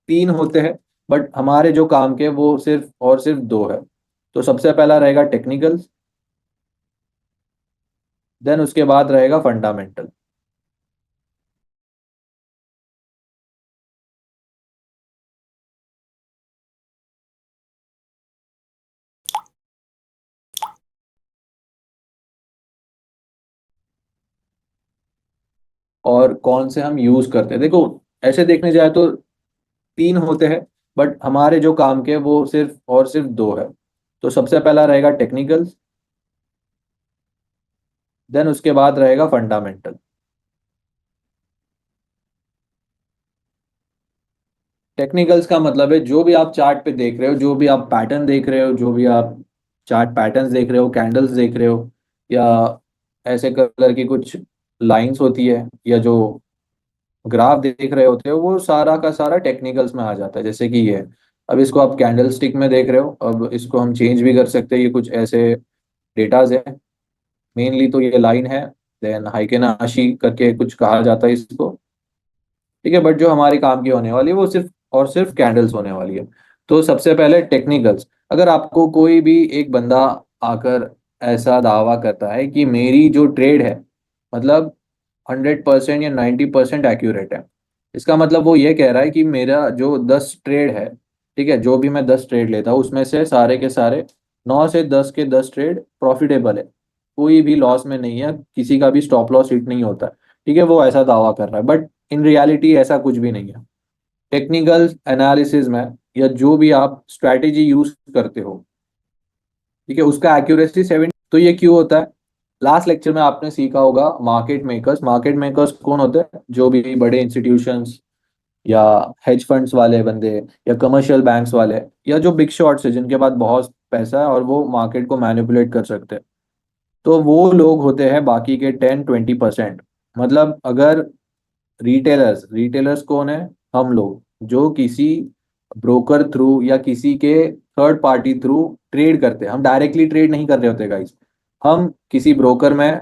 तीन होते हैं, बट हमारे जो काम के वो सिर्फ और सिर्फ दो है। तो सबसे पहला रहेगा टेक्निकल, देन उसके बाद रहेगा फंडामेंटल। और कौन से हम यूज करते हैं, देखो ऐसे देखने जाए तो तीन होते हैं, बट हमारे जो काम के वो सिर्फ और सिर्फ दो है। तो सबसे पहला रहेगा टेक्निकल, देन उसके बाद रहेगा फंडामेंटल। टेक्निकल्स का मतलब है जो भी आप चार्ट पे देख रहे हो, जो भी आप पैटर्न देख रहे हो, जो भी आप चार्ट पैटर्न्स देख रहे हो, कैंडल्स देख रहे हो, या ऐसे कलर की कुछ लाइंस होती है, या जो ग्राफ देख रहे होते हो, वो सारा का सारा टेक्निकल्स में आ जाता है। जैसे कि ये अब इसको आप कैंडल स्टिक में देख रहे हो, अब इसको हम चेंज भी कर सकते हैं। ये कुछ ऐसे डेटाज है, मेनली तो ये लाइन है, देन हाइकेनाशी करके कुछ कहा जाता है इसको। ठीक है, बट जो हमारे काम की होने वाली है वो सिर्फ और सिर्फ कैंडल्स होने वाली है। तो सबसे पहले टेक्निकल्स। अगर आपको कोई भी एक बंदा आकर ऐसा दावा करता है कि मेरी जो ट्रेड है, मतलब 100% या 90% एक्यूरेट है, इसका मतलब वो ये कह रहा है कि मेरा जो 10 ट्रेड है, ठीक है, जो भी मैं 10 ट्रेड लेता हूँ उसमें से सारे के सारे 9 से 10 के 10 ट्रेड प्रॉफिटेबल है, कोई भी लॉस में नहीं है, किसी का भी स्टॉप लॉस हिट नहीं होता। ठीक है, वो ऐसा दावा कर रहा है, बट इन रियलिटी ऐसा कुछ भी नहीं है। टेक्निकल एनालिसिस में, या जो भी आप स्ट्रैटेजी यूज करते हो, ठीक है, उसका एक्यूरेसी 70। तो ये क्यों होता है? लास्ट लेक्चर में आपने सीखा होगा मार्केट मेकर्स। मार्केट मेकर्स कौन होते हैं? जो भी बड़े इंस्टीट्यूशंस, या हेज फंड्स वाले बंदे, या कमर्शियल बैंक्स वाले, या जो बिग शॉट्स है जिनके पास बहुत पैसा है और वो मार्केट को मैनिपुलेट कर सकते हैं, तो वो लोग होते हैं बाकी के 10-20%। मतलब अगर रिटेलर्स, रिटेलर्स कौन है? हम लोग जो किसी ब्रोकर थ्रू या किसी के थर्ड पार्टी थ्रू ट्रेड करते हैं। हम डायरेक्टली ट्रेड नहीं कर रहे होते गाइस, हम किसी ब्रोकर में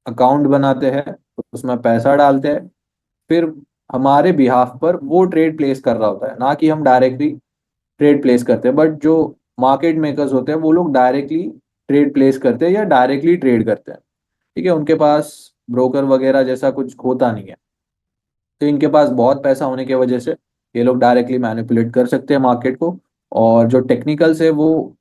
अकाउंट बनाते हैं, उसमें पैसा डालते हैं, फिर हमारे बिहाफ पर वो ट्रेड प्लेस कर रहा होता है, ना कि हम डायरेक्टली ट्रेड प्लेस करते हैं। बट जो मार्केट मेकर्स होते हैं वो लोग डायरेक्टली ट्रेड प्लेस करते हैं या डायरेक्टली ट्रेड करते हैं। ठीक है, उनके पास ब्रोकर वगैरह जैसा कुछ होता नहीं है। तो इनके पास बहुत पैसा होने की वजह से ये लोग डायरेक्टली मैनिपुलेट कर सकते हैं मार्केट को। और जो टेक्निकल्स है वो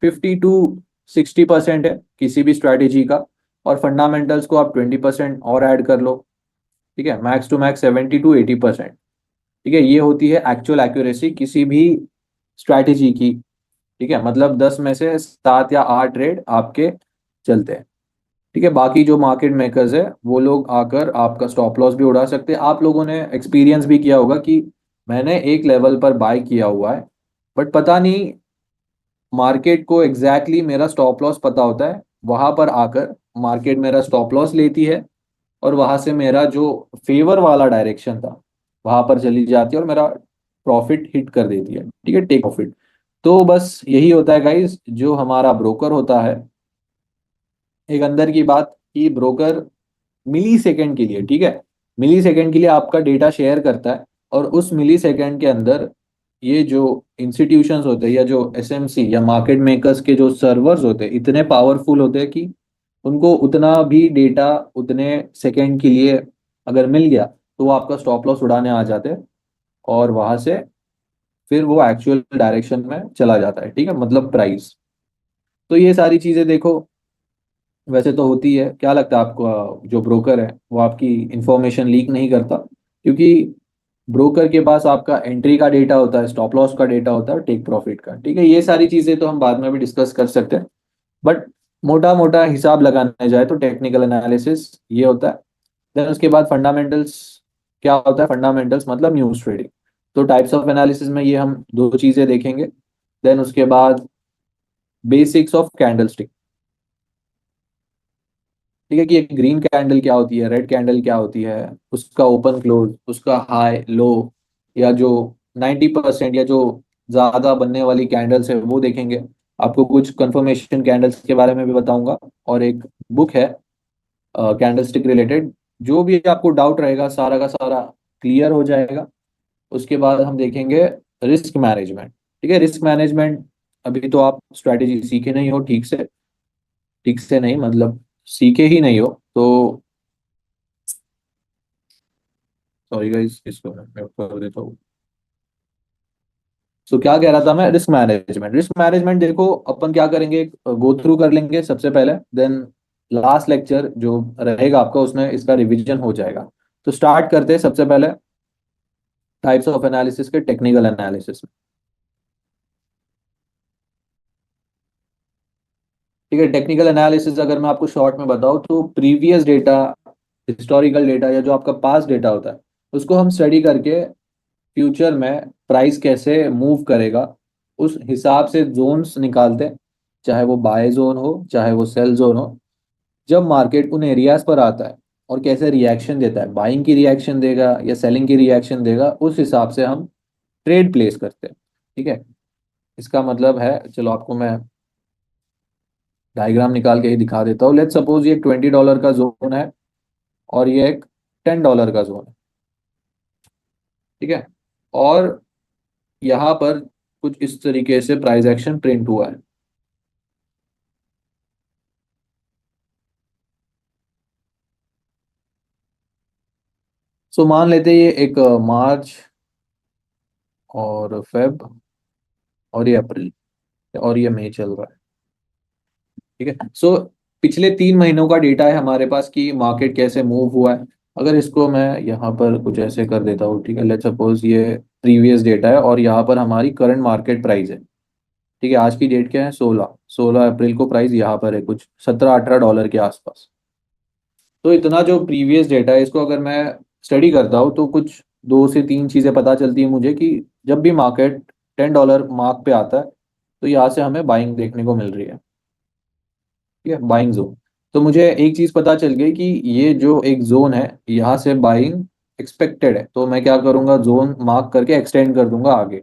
50-60% है किसी भी स्ट्रैटेजी का, और फंडामेंटल्स को आप 20% और ऐड कर लो। ठीक है, मैक्स टू मैक्स 70-80%। ठीक है, ये होती है एक्चुअल एक्यूरेसी किसी भी स्ट्रैटेजी की। ठीक है, मतलब 10 में से 7 या 8 ट्रेड आपके चलते हैं। ठीक है, बाकी जो मार्केट मेकर्स है वो लोग आकर आपका स्टॉप लॉस भी उड़ा सकते हैं। आप लोगों ने एक्सपीरियंस भी किया होगा कि मैंने एक लेवल पर बाय किया हुआ है, बट पता नहीं मार्केट को एग्जैक्टली exactly मेरा स्टॉप लॉस पता होता है, वहां पर आकर मार्केट मेरा स्टॉप लॉस लेती है, और वहां से मेरा जो फेवर वाला डायरेक्शन था वहां पर चली जाती है और मेरा प्रॉफिट हिट कर देती है। ठीक है, टेक प्रॉफिट। तो बस यही होता है गाइस, जो हमारा ब्रोकर होता है, एक अंदर की बात कि ब्रोकर मिली सेकेंड के लिए, ठीक है, मिली सेकेंड के लिए आपका डेटा शेयर करता है, और उस मिली सेकेंड के अंदर ये जो इंस्टीट्यूशंस होते हैं या जो एसएमसी या मार्केट मेकर्स के जो सर्वर्स होते हैं इतने पावरफुल होते हैं कि उनको उतना भी डेटा उतने सेकेंड के लिए अगर मिल गया तो वो आपका स्टॉप लॉस उड़ाने आ जाते हैं, और वहां से फिर वो एक्चुअल डायरेक्शन में चला जाता है। ठीक है, मतलब प्राइस। तो ये सारी चीजें देखो, वैसे तो होती है। क्या लगता है आपको, जो ब्रोकर है वो आपकी इंफॉर्मेशन लीक नहीं करता? क्योंकि ब्रोकर के पास आपका एंट्री का डेटा होता है, स्टॉप लॉस का डेटा होता है, टेक प्रॉफिट का। ठीक है, ये सारी चीजें तो हम बाद में भी डिस्कस कर सकते हैं, बट मोटा मोटा हिसाब लगाने जाए तो टेक्निकल एनालिसिस ये होता है। देन उसके बाद फंडामेंटल्स। क्या होता है फंडामेंटल्स? मतलब न्यूज ट्रेडिंग। तो टाइप्स ऑफ एनालिसिस में ये हम दो चीजें देखेंगे। देन उसके बाद बेसिक्स ऑफ कैंडलस्टिक। ठीक है, कि एक ग्रीन कैंडल क्या होती है, रेड कैंडल क्या होती है, उसका ओपन क्लोज, उसका हाई लो, या जो 90% या जो ज्यादा बनने वाली कैंडल्स है वो देखेंगे। आपको कुछ कंफर्मेशन कैंडल्स के बारे में भी बताऊंगा, और एक बुक है कैंडलस्टिक रिलेटेड। जो भी आपको डाउट रहेगा सारा का सारा क्लियर हो जाएगा। उसके बाद हम देखेंगे रिस्क मैनेजमेंट। ठीक है, रिस्क मैनेजमेंट अभी तो आप स्ट्रैटेजी सीखे नहीं हो ठीक से नहीं मतलब सीखे ही नहीं हो तो, सॉरी गाइस इसको मैं mute कर देता हूँ। सो क्या कह रहा था मैं, रिस्क मैनेजमेंट देखो अपन क्या करेंगे, गो थ्रू कर लेंगे सबसे पहले, देन लास्ट लेक्चर जो रहेगा आपका उसमें इसका रिवीजन हो जाएगा। तो स्टार्ट करते हैं सबसे पहले टाइप्स ऑफ एनालिसिस के टेक्निकल एनालिसिस। ठीक है, टेक्निकल एनालिसिस अगर मैं आपको शॉर्ट में बताऊं तो प्रीवियस डेटा, हिस्टोरिकल डेटा या जो आपका पास्ट डेटा होता है उसको हम स्टडी करके फ्यूचर में प्राइस कैसे मूव करेगा उस हिसाब से जोन्स निकालते हैं, चाहे वो बाय जोन हो चाहे वो सेल जोन हो। जब मार्केट उन एरियाज पर आता है और कैसे रिएक्शन देता है, बाइंग की रिएक्शन देगा या सेलिंग की रिएक्शन देगा, उस हिसाब से हम ट्रेड प्लेस करते हैं। ठीक है, इसका मतलब है, चलो आपको मैं डायग्राम निकाल के ही दिखा देता हूँ। लेट्स सपोज ये $20 का जोन है और ये एक $10 का जोन है। ठीक है, और यहाँ पर कुछ इस तरीके से प्राइस एक्शन प्रिंट हुआ है। सो मान लेते हैं ये एक मार्च और फेब और ये अप्रैल और ये मई चल रहा है। ठीक है, सो पिछले 3 महीनों का डेटा है हमारे पास कि मार्केट कैसे मूव हुआ है। अगर इसको मैं यहाँ पर कुछ ऐसे कर देता हूँ, ठीक है, लेट्स सपोज ये प्रीवियस डेटा है और यहाँ पर हमारी करंट मार्केट प्राइस है। ठीक है, आज की डेट क्या है, 16 अप्रैल को प्राइस यहाँ पर है कुछ $17-18 के आसपास। तो इतना जो प्रीवियस डेटा है इसको अगर मैं स्टडी करता हूँ तो कुछ 2 से 3 चीज़ें पता चलती है मुझे कि जब भी मार्केट $10 मार्क पे आता है तो यहाँ से हमें बाइंग देखने को मिल रही है। ठीक है, बाइंग जोन। तो मुझे एक चीज़ पता चल गई कि ये जो एक जोन है यहाँ से बाइंग एक्सपेक्टेड है, तो मैं क्या करूँगा, जोन मार्क करके एक्सटेंड कर दूंगा आगे।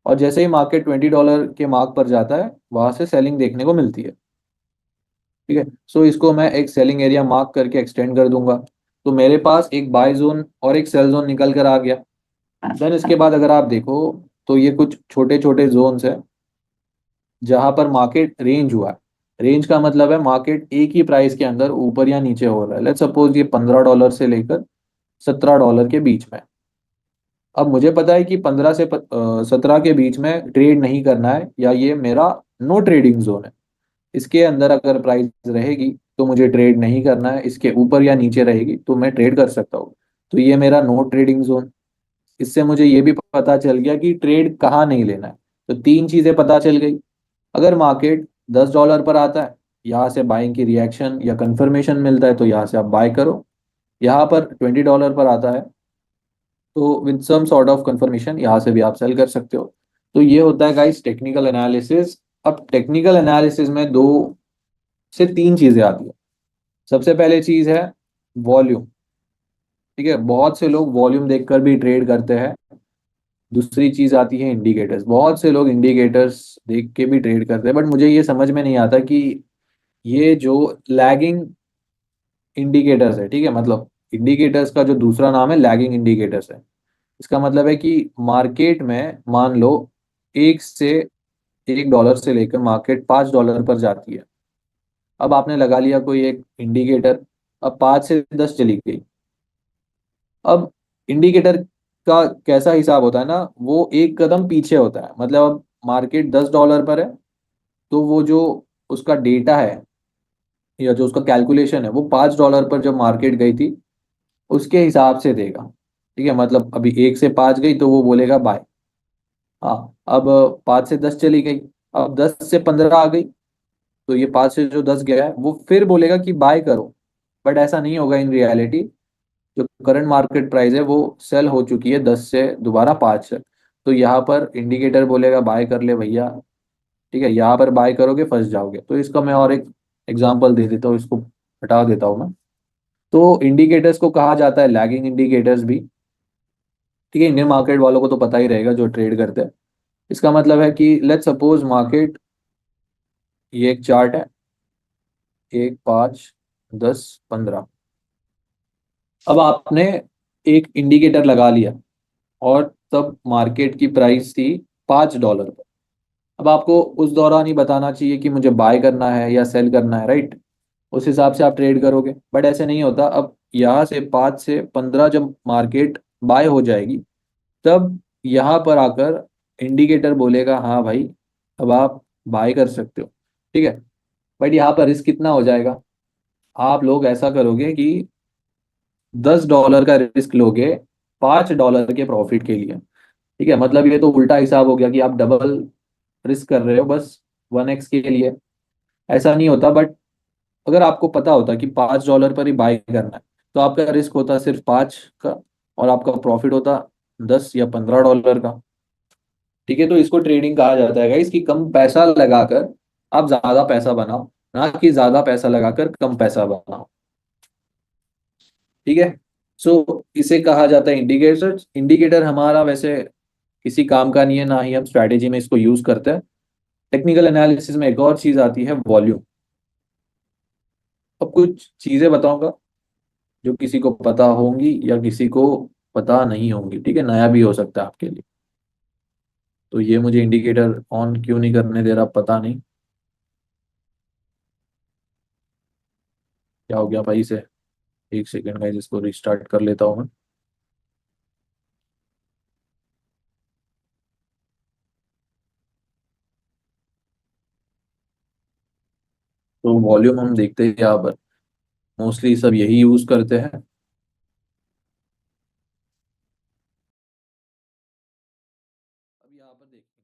और जैसे ही मार्केट $20 के मार्क पर जाता है वहां से सेलिंग देखने को मिलती है। ठीक है, सो इसको मैं एक सेलिंग एरिया मार्क करके एक्सटेंड कर दूंगा। तो मेरे पास एक बाय जोन और एक सेल जोन निकल कर आ गया। देन इसके बाद अगर आप देखो तो ये कुछ छोटे छोटे जोन्स है जहां पर मार्केट रेंज हुआ है। रेंज का मतलब है मार्केट एक ही प्राइस के अंदर ऊपर या नीचे हो रहा है। लेट्स सपोज ये $15 से लेकर $17 के बीच में। अब मुझे पता है कि 15 से 17 के बीच में ट्रेड नहीं करना है या ये मेरा नो ट्रेडिंग जोन है। इसके अंदर अगर प्राइस रहेगी तो मुझे ट्रेड नहीं करना है, इसके ऊपर या नीचे रहेगी तो मैं ट्रेड कर सकता हूँ। तो ये मेरा नो ट्रेडिंग जोन। इससे मुझे ये भी पता चल गया कि ट्रेड कहाँ नहीं लेना है। तो 3 चीजें पता चल गई। अगर मार्केट $10 पर आता है, यहाँ से बाइंग की रिएक्शन या कंफर्मेशन मिलता है तो यहाँ से आप बाय करो। यहाँ पर $20 पर आता है तो with some sort of confirmation यहाँ से भी आप सेल कर सकते हो। तो ये होता है गाइस टेक्निकल एनालिसिस। अब टेक्निकल एनालिसिस में 2 से 3 चीजें आती है। सबसे पहले चीज है वॉल्यूम। ठीक है, बहुत से लोग वॉल्यूम देखकर भी ट्रेड करते हैं। दूसरी चीज आती है इंडिकेटर्स। बहुत से लोग इंडिकेटर्स देख के भी ट्रेड करते हैं, बट मुझे ये समझ में नहीं आता कि ये जो लैगिंग इंडिकेटर्स है, ठीक है, मतलब इंडिकेटर्स का जो दूसरा नाम है लैगिंग इंडिकेटर्स है। इसका मतलब है कि मार्केट में मान लो $1 से लेकर मार्केट $5 पर जाती है। अब आपने लगा लिया कोई एक इंडिकेटर, अब 5 से 10 चली गई। अब इंडिकेटर का कैसा हिसाब होता है ना, वो एक कदम पीछे होता है। मतलब अब मार्केट $10 पर है तो वो जो उसका डेटा है या जो उसका कैलकुलेशन है वो $5 पर जब मार्केट गई थी उसके हिसाब से देगा। ठीक है, मतलब अभी 1 से 5 गई तो वो बोलेगा बाय। हाँ, अब 5 से 10 चली गई, अब 10 से 15 आ गई तो ये 5 से जो 10 गया है वो फिर बोलेगा कि बाय करो। बट ऐसा नहीं होगा इन रियलिटी। जो करंट मार्केट प्राइस है वो सेल हो चुकी है 10 से दोबारा 5 है। तो यहाँ पर इंडिकेटर बोलेगा बाय कर ले भैया। ठीक है, यहाँ पर बाय करोगे फंस जाओगे। तो इसका मैं और एक एग्जांपल दे देता हूँ, इसको हटा देता हूँ मैं। तो इंडिकेटर्स को कहा जाता है लैगिंग इंडिकेटर्स भी। ठीक है, इंडियन मार्केट वालों को तो पता ही रहेगा जो ट्रेड करते हैं। इसका मतलब है कि लेट्स सपोज मार्केट, ये एक चार्ट है, 1, 5, 10, 15। अब आपने एक इंडिकेटर लगा लिया और तब मार्केट की प्राइस थी $5 पर। अब आपको उस दौरान ही बताना चाहिए कि मुझे बाय करना है या सेल करना है, राइट? उस हिसाब से आप ट्रेड करोगे, बट ऐसे नहीं होता। अब यहाँ से 5 से 15 जब मार्केट बाय हो जाएगी, तब यहाँ पर आकर इंडिकेटर बोलेगा हाँ भाई, अब आप बाय कर सकते हो। ठीक है, बट यहाँ पर रिस्क कितना हो जाएगा? आप लोग ऐसा करोगे कि $10 का रिस्क लोगे $5 के प्रॉफिट के लिए। ठीक है, मतलब ये तो उल्टा हिसाब हो गया कि आप डबल रिस्क कर रहे हो बस 1x के लिए। ऐसा नहीं होता। बट अगर आपको पता होता कि $5 पर ही बाय करना है, तो आपका रिस्क होता सिर्फ 5 का, और आपका प्रॉफिट होता $10 या $15 का। ठीक है, तो इसको ट्रेडिंग कहा जाता है गाइस, कि कम पैसा लगाकर आप ज्यादा पैसा बनाओ, ना कि ज्यादा पैसा लगाकर कम पैसा बनाओ। ठीक है, सो इसे कहा जाता है इंडिकेटर। इंडिकेटर हमारा वैसे किसी काम का नहीं है, ना ही हम स्ट्रैटेजी में इसको यूज करते हैं। टेक्निकल एनालिसिस में एक और चीज आती है, वॉल्यूम। अब कुछ चीजें बताऊंगा जो किसी को पता होंगी या किसी को पता नहीं होंगी। ठीक है, नया भी हो सकता है आपके लिए। तो ये मुझे इंडिकेटर ऑन क्यों नहीं करने दे रहा, पता नहीं क्या हो गया भाई से। एक सेकेंड गाइस, इसको रिस्टार्ट कर लेता हूँ मैं। तो वॉल्यूम हम देखते हैं यहाँ पर, मोस्टली सब यही यूज करते हैं। अब यहाँ पर देखेंगे,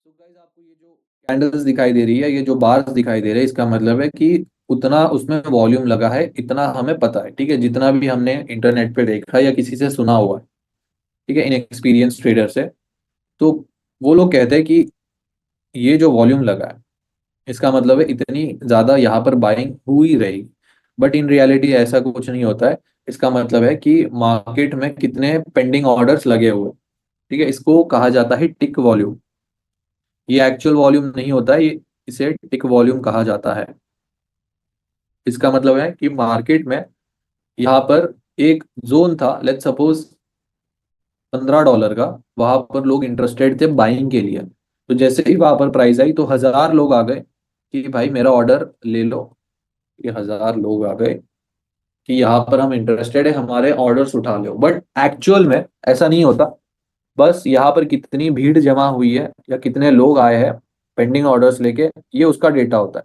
तो गाइस आपको ये जो कैंडल्स दिखाई दे रही है, ये जो बार्स दिखाई दे रहे हैं, इसका मतलब है कि उतना उसमें वॉल्यूम लगा है, इतना हमें पता है। ठीक है, जितना भी हमने इंटरनेट पे देखा या किसी से सुना हुआ है, ठीक है, इन एक्सपीरियंस ट्रेडर से, तो वो लोग कहते हैं कि ये जो वॉल्यूम लगा है, इसका मतलब है इतनी ज्यादा यहाँ पर बाइंग हुई रहेगी। बट इन रियलिटी ऐसा कुछ नहीं होता है। इसका मतलब है कि मार्केट में कितने पेंडिंग ऑर्डर्स लगे हुए हैं। ठीक है, इसको कहा जाता है टिक वॉल्यूम। ये एक्चुअल वॉल्यूम नहीं होता है, ये इसे टिक वॉल्यूम कहा जाता है। इसका मतलब है कि मार्केट में यहाँ पर एक जोन था, लेट्स सपोज $15 का। वहां पर लोग इंटरेस्टेड थे बाइंग के लिए। तो जैसे ही वहां पर प्राइस आई, तो 1000 लोग आ गए कि भाई मेरा ऑर्डर ले लो। ये 1000 लोग आ गए कि यहाँ पर हम इंटरेस्टेड है, हमारे ऑर्डर्स उठा लो। बट एक्चुअल में ऐसा नहीं होता। बस यहाँ पर कितनी भीड़ जमा हुई है या कितने लोग आए हैं पेंडिंग ऑर्डर्स लेके, ये उसका डेटा होता है।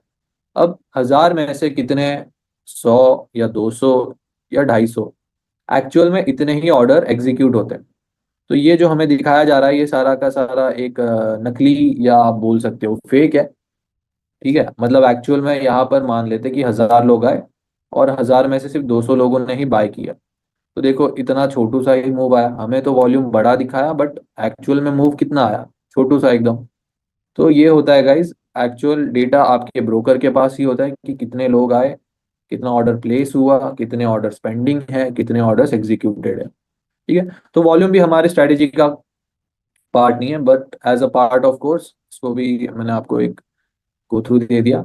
अब 1000 में से कितने, 100 या 200 या 250, एक्चुअल में इतने ही ऑर्डर एग्जीक्यूट होते हैं। तो ये जो हमें दिखाया जा रहा है, ये सारा का सारा एक नकली, या आप बोल सकते हो फेक है। ठीक है, मतलब एक्चुअल में यहाँ पर मान लेते कि 1000 लोग आए, और 1000 में से सिर्फ 200 लोगों ने ही बाय किया। तो देखो, इतना छोटू सा ही मूव आया, हमें तो वॉल्यूम बड़ा दिखाया, बट एक्चुअल में मूव कितना आया, छोटू सा एकदम। तो ये होता है गाइज, एक्चुअल डेटा आपके ब्रोकर के पास ही होता है कि कितने लोग आए, कितना ऑर्डर प्लेस हुआ, कितने ऑर्डर पेंडिंग है, कितने ऑर्डर्स एग्जीक्यूटेड है। ठीक है, तो वॉल्यूम भी हमारे स्ट्रेटेजी का पार्ट नहीं है, but as a part of course इसको भी मैंने आपको एक गो थ्रू दे दिया।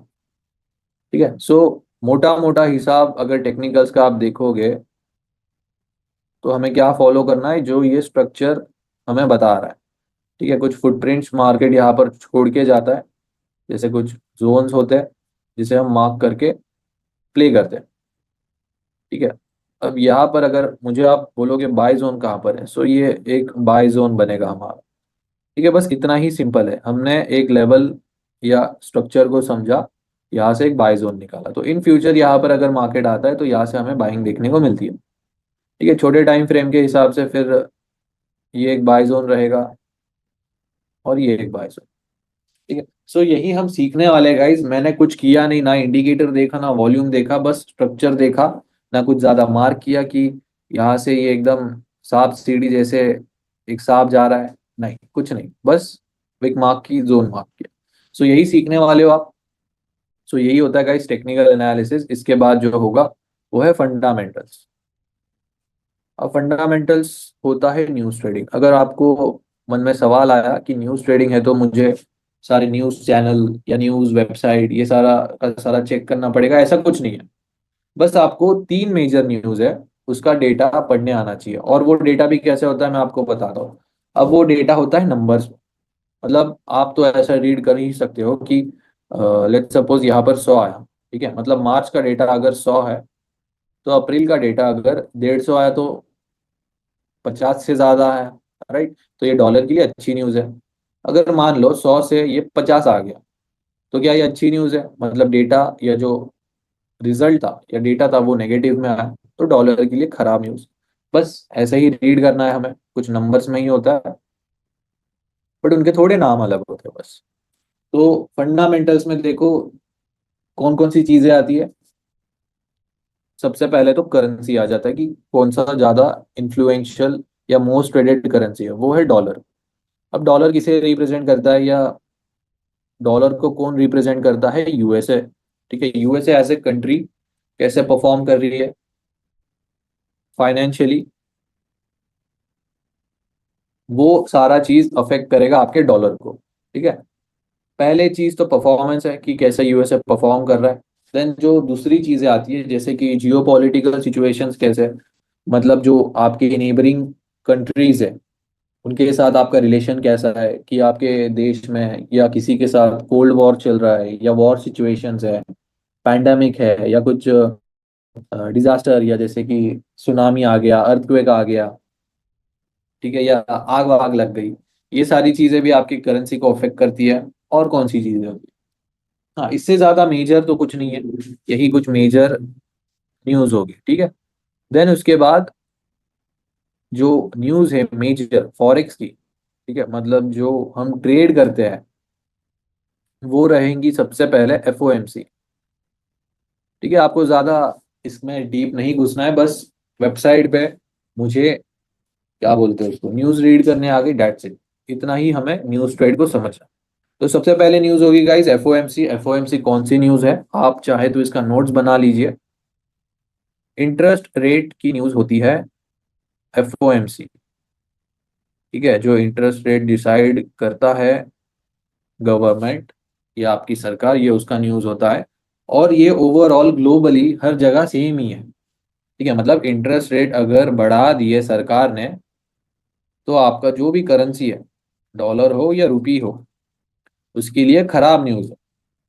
ठीक है, सो मोटा मोटा हिसाब अगर टेक्निकल्स का आप देखोगे, तो हमें क्या फॉलो करना है, जो ये स्ट्रक्चर हमें बता रहा है। ठीक है, कुछ फुटप्रिंट्स मार्केट यहाँ पर छोड़ के जाता है, जैसे कुछ जोन्स होते हैं जिसे हम मार्क करके प्ले करते हैं। ठीक है, अब यहाँ पर अगर मुझे आप बोलोगे बाय जोन कहाँ पर है, सो ये एक बाय जोन बनेगा हमारा। ठीक है, बस इतना ही सिंपल है। हमने एक लेवल या स्ट्रक्चर को समझा, यहाँ से एक बाय जोन निकाला, तो इन फ्यूचर यहाँ पर अगर मार्केट आता है, तो यहाँ से हमें बाइंग देखने को मिलती है। ठीक है, छोटे टाइम फ्रेम के हिसाब से फिर ये एक बाय जोन रहेगा, और ये एक बाय जोन। ठीक है, सो यही हम सीखने वाले गाइज। मैंने कुछ किया नहीं, ना इंडिकेटर देखा, ना वॉल्यूम देखा, बस स्ट्रक्चर देखा। ना कुछ ज्यादा मार्क किया कि यहाँ से ये एकदम सांप सीढ़ी जैसे एक सांप जा रहा है, नहीं कुछ नहीं, बस एक मार्क की जोन मार्क किया। सो यही सीखने वाले हो आप। सो यही होता है गाइज टेक्निकल एनालिसिस। इसके बाद जो होगा वो है फंडामेंटल्स। अब फंडामेंटल्स होता है न्यूज़ ट्रेडिंग। अगर आपको मन में सवाल आया कि न्यूज़ ट्रेडिंग है, तो मुझे सारे न्यूज़ चैनल या न्यूज़ वेबसाइट ये सारा का सारा चेक करना पड़ेगा, ऐसा कुछ नहीं है। बस आपको 3 मेजर न्यूज़ है, उसका डेटा पढ़ने आना चाहिए। और वो डेटा भी कैसे होता है मैं आपको बताता हूँ। अब वो डेटा होता है नंबर्स। मतलब आप तो ऐसा रीड कर ही सकते हो कि लेट्स सपोज यहाँ पर 100 आया, ठीक है, मतलब मार्च का डेटा अगर 100 है, तो अप्रैल का डेटा अगर 150 आया तो 50 से ज्यादा है, राइट? तो ये डॉलर के लिए अच्छी न्यूज है। अगर मान लो 100 से ये 50 आ गया, तो क्या ये अच्छी न्यूज है? मतलब डेटा या जो रिजल्ट था या डेटा था वो नेगेटिव में आया, तो डॉलर के लिए खराब न्यूज। बस ऐसे ही रीड करना है हमें, कुछ नंबर्स में ही होता है, बट उनके थोड़े नाम अलग होते हैं बस। तो फंडामेंटल्स में देखो कौन कौन सी चीजें आती है। सबसे पहले तो करेंसी आ जाता है कि कौन सा ज्यादा इन्फ्लुएंशियल या मोस्ट ट्रेडेड करेंसी है, वो है डॉलर। अब डॉलर किसे रिप्रेजेंट करता है, या डॉलर को कौन रिप्रेजेंट करता है? यूएसए। ठीक है, यूएसए एज ए कंट्री कैसे परफॉर्म कर रही है फाइनेंशियली, वो सारा चीज अफेक्ट करेगा आपके डॉलर को। ठीक है, पहले चीज तो परफॉर्मेंस है कि कैसे यूएसए परफॉर्म कर रहा है। देन जो दूसरी चीजें आती है जैसे कि जियो पॉलिटिकल सिचुएशंस कैसे है, मतलब जो आपके नेबरिंग कंट्रीज है उनके साथ आपका रिलेशन कैसा है, कि आपके देश में या किसी के साथ कोल्ड वॉर चल रहा है या वॉर सिचुएशंस है, पैंडेमिक है, या कुछ डिजास्टर, या जैसे कि सुनामी आ गया, अर्थक्वेक आ गया, ठीक है, या आग वाग लग गई। ये सारी चीजें भी आपकी करेंसी को अफेक्ट करती है। और कौन सी चीजें होती है? हाँ, इससे ज्यादा मेजर तो कुछ नहीं है, यही कुछ मेजर न्यूज होगी। ठीक है, देन उसके बाद जो न्यूज है मेजर फॉरेक्स की, ठीक है, मतलब जो हम ट्रेड करते हैं, वो रहेंगी सबसे पहले एफओएमसी। ठीक है, आपको ज्यादा इसमें डीप नहीं घुसना है, बस वेबसाइट पे मुझे क्या बोलते हैं उसको न्यूज रीड करने आ गई, डेट्स इट। इतना ही हमें न्यूज ट्रेड को समझना। तो सबसे पहले न्यूज होगी गाइस एफओएमसी। एफओएमसी कौन सी न्यूज है? आप चाहे तो इसका नोट्स बना लीजिए। इंटरेस्ट रेट की न्यूज होती है एफओएमसी। ठीक है, जो इंटरेस्ट रेट डिसाइड करता है गवर्नमेंट या आपकी सरकार, ये उसका न्यूज होता है। और ये ओवरऑल ग्लोबली हर जगह सेम ही है। ठीक है, मतलब इंटरेस्ट रेट अगर बढ़ा दिए सरकार ने, तो आपका जो भी करेंसी है, डॉलर हो या रुपी हो, उसके लिए खराब न्यूज है।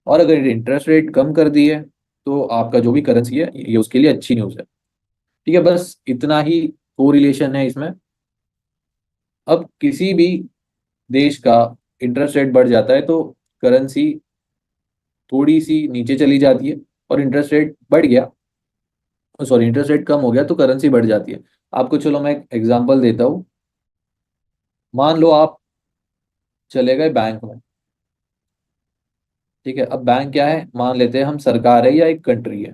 और अगर इंटरेस्ट रेट कम कर दिए, तो आपका जो भी करेंसी है ये उसके लिए अच्छी न्यूज है। ठीक है, बस इतना ही कोरिलेशन है इसमें। अब किसी भी देश का इंटरेस्ट रेट बढ़ जाता है तो करेंसी थोड़ी सी नीचे चली जाती है, और इंटरेस्ट रेट बढ़ गया, सॉरी इंटरेस्ट रेट कम हो गया तो करेंसी बढ़ जाती है। आपको चलो मैं एक एग्जांपल देता हूँ। मान लो आप चले गए बैंक में। ठीक है, अब बैंक क्या है, मान लेते हैं हम सरकार है या एक कंट्री है।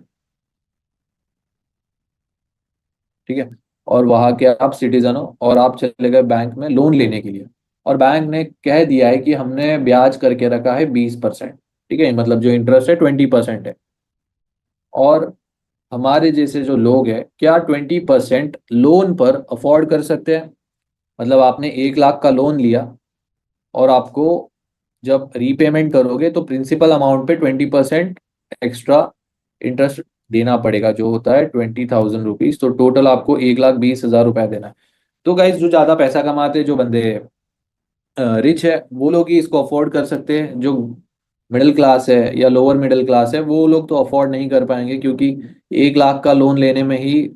ठीक है, और वहां के आप सिटीजन हो और आप चले गए बैंक में लोन लेने के लिए। और बैंक ने कह दिया है कि हमने ब्याज करके रखा है 20%। ठीक है, मतलब जो इंटरेस्ट है 20% है। और हमारे जैसे जो लोग हैं, क्या 20% लोन पर अफोर्ड कर सकते हैं? मतलब आपने 1 लाख का लोन लिया, और आपको जब रीपेमेंट करोगे तो प्रिंसिपल अमाउंट पे 20% एक्स्ट्रा इंटरेस्ट देना पड़ेगा, जो होता है 20,000 रुपीज। तो टोटल आपको 1,20,000 रुपया देना है। तो गाइज जो ज्यादा पैसा कमाते हैं, जो बंदे रिच है, वो लोग ही इसको अफोर्ड कर सकते हैं। जो मिडिल क्लास है या लोअर मिडिल क्लास है, वो लोग तो अफोर्ड नहीं कर पाएंगे, क्योंकि 1 लाख का लोन लेने में ही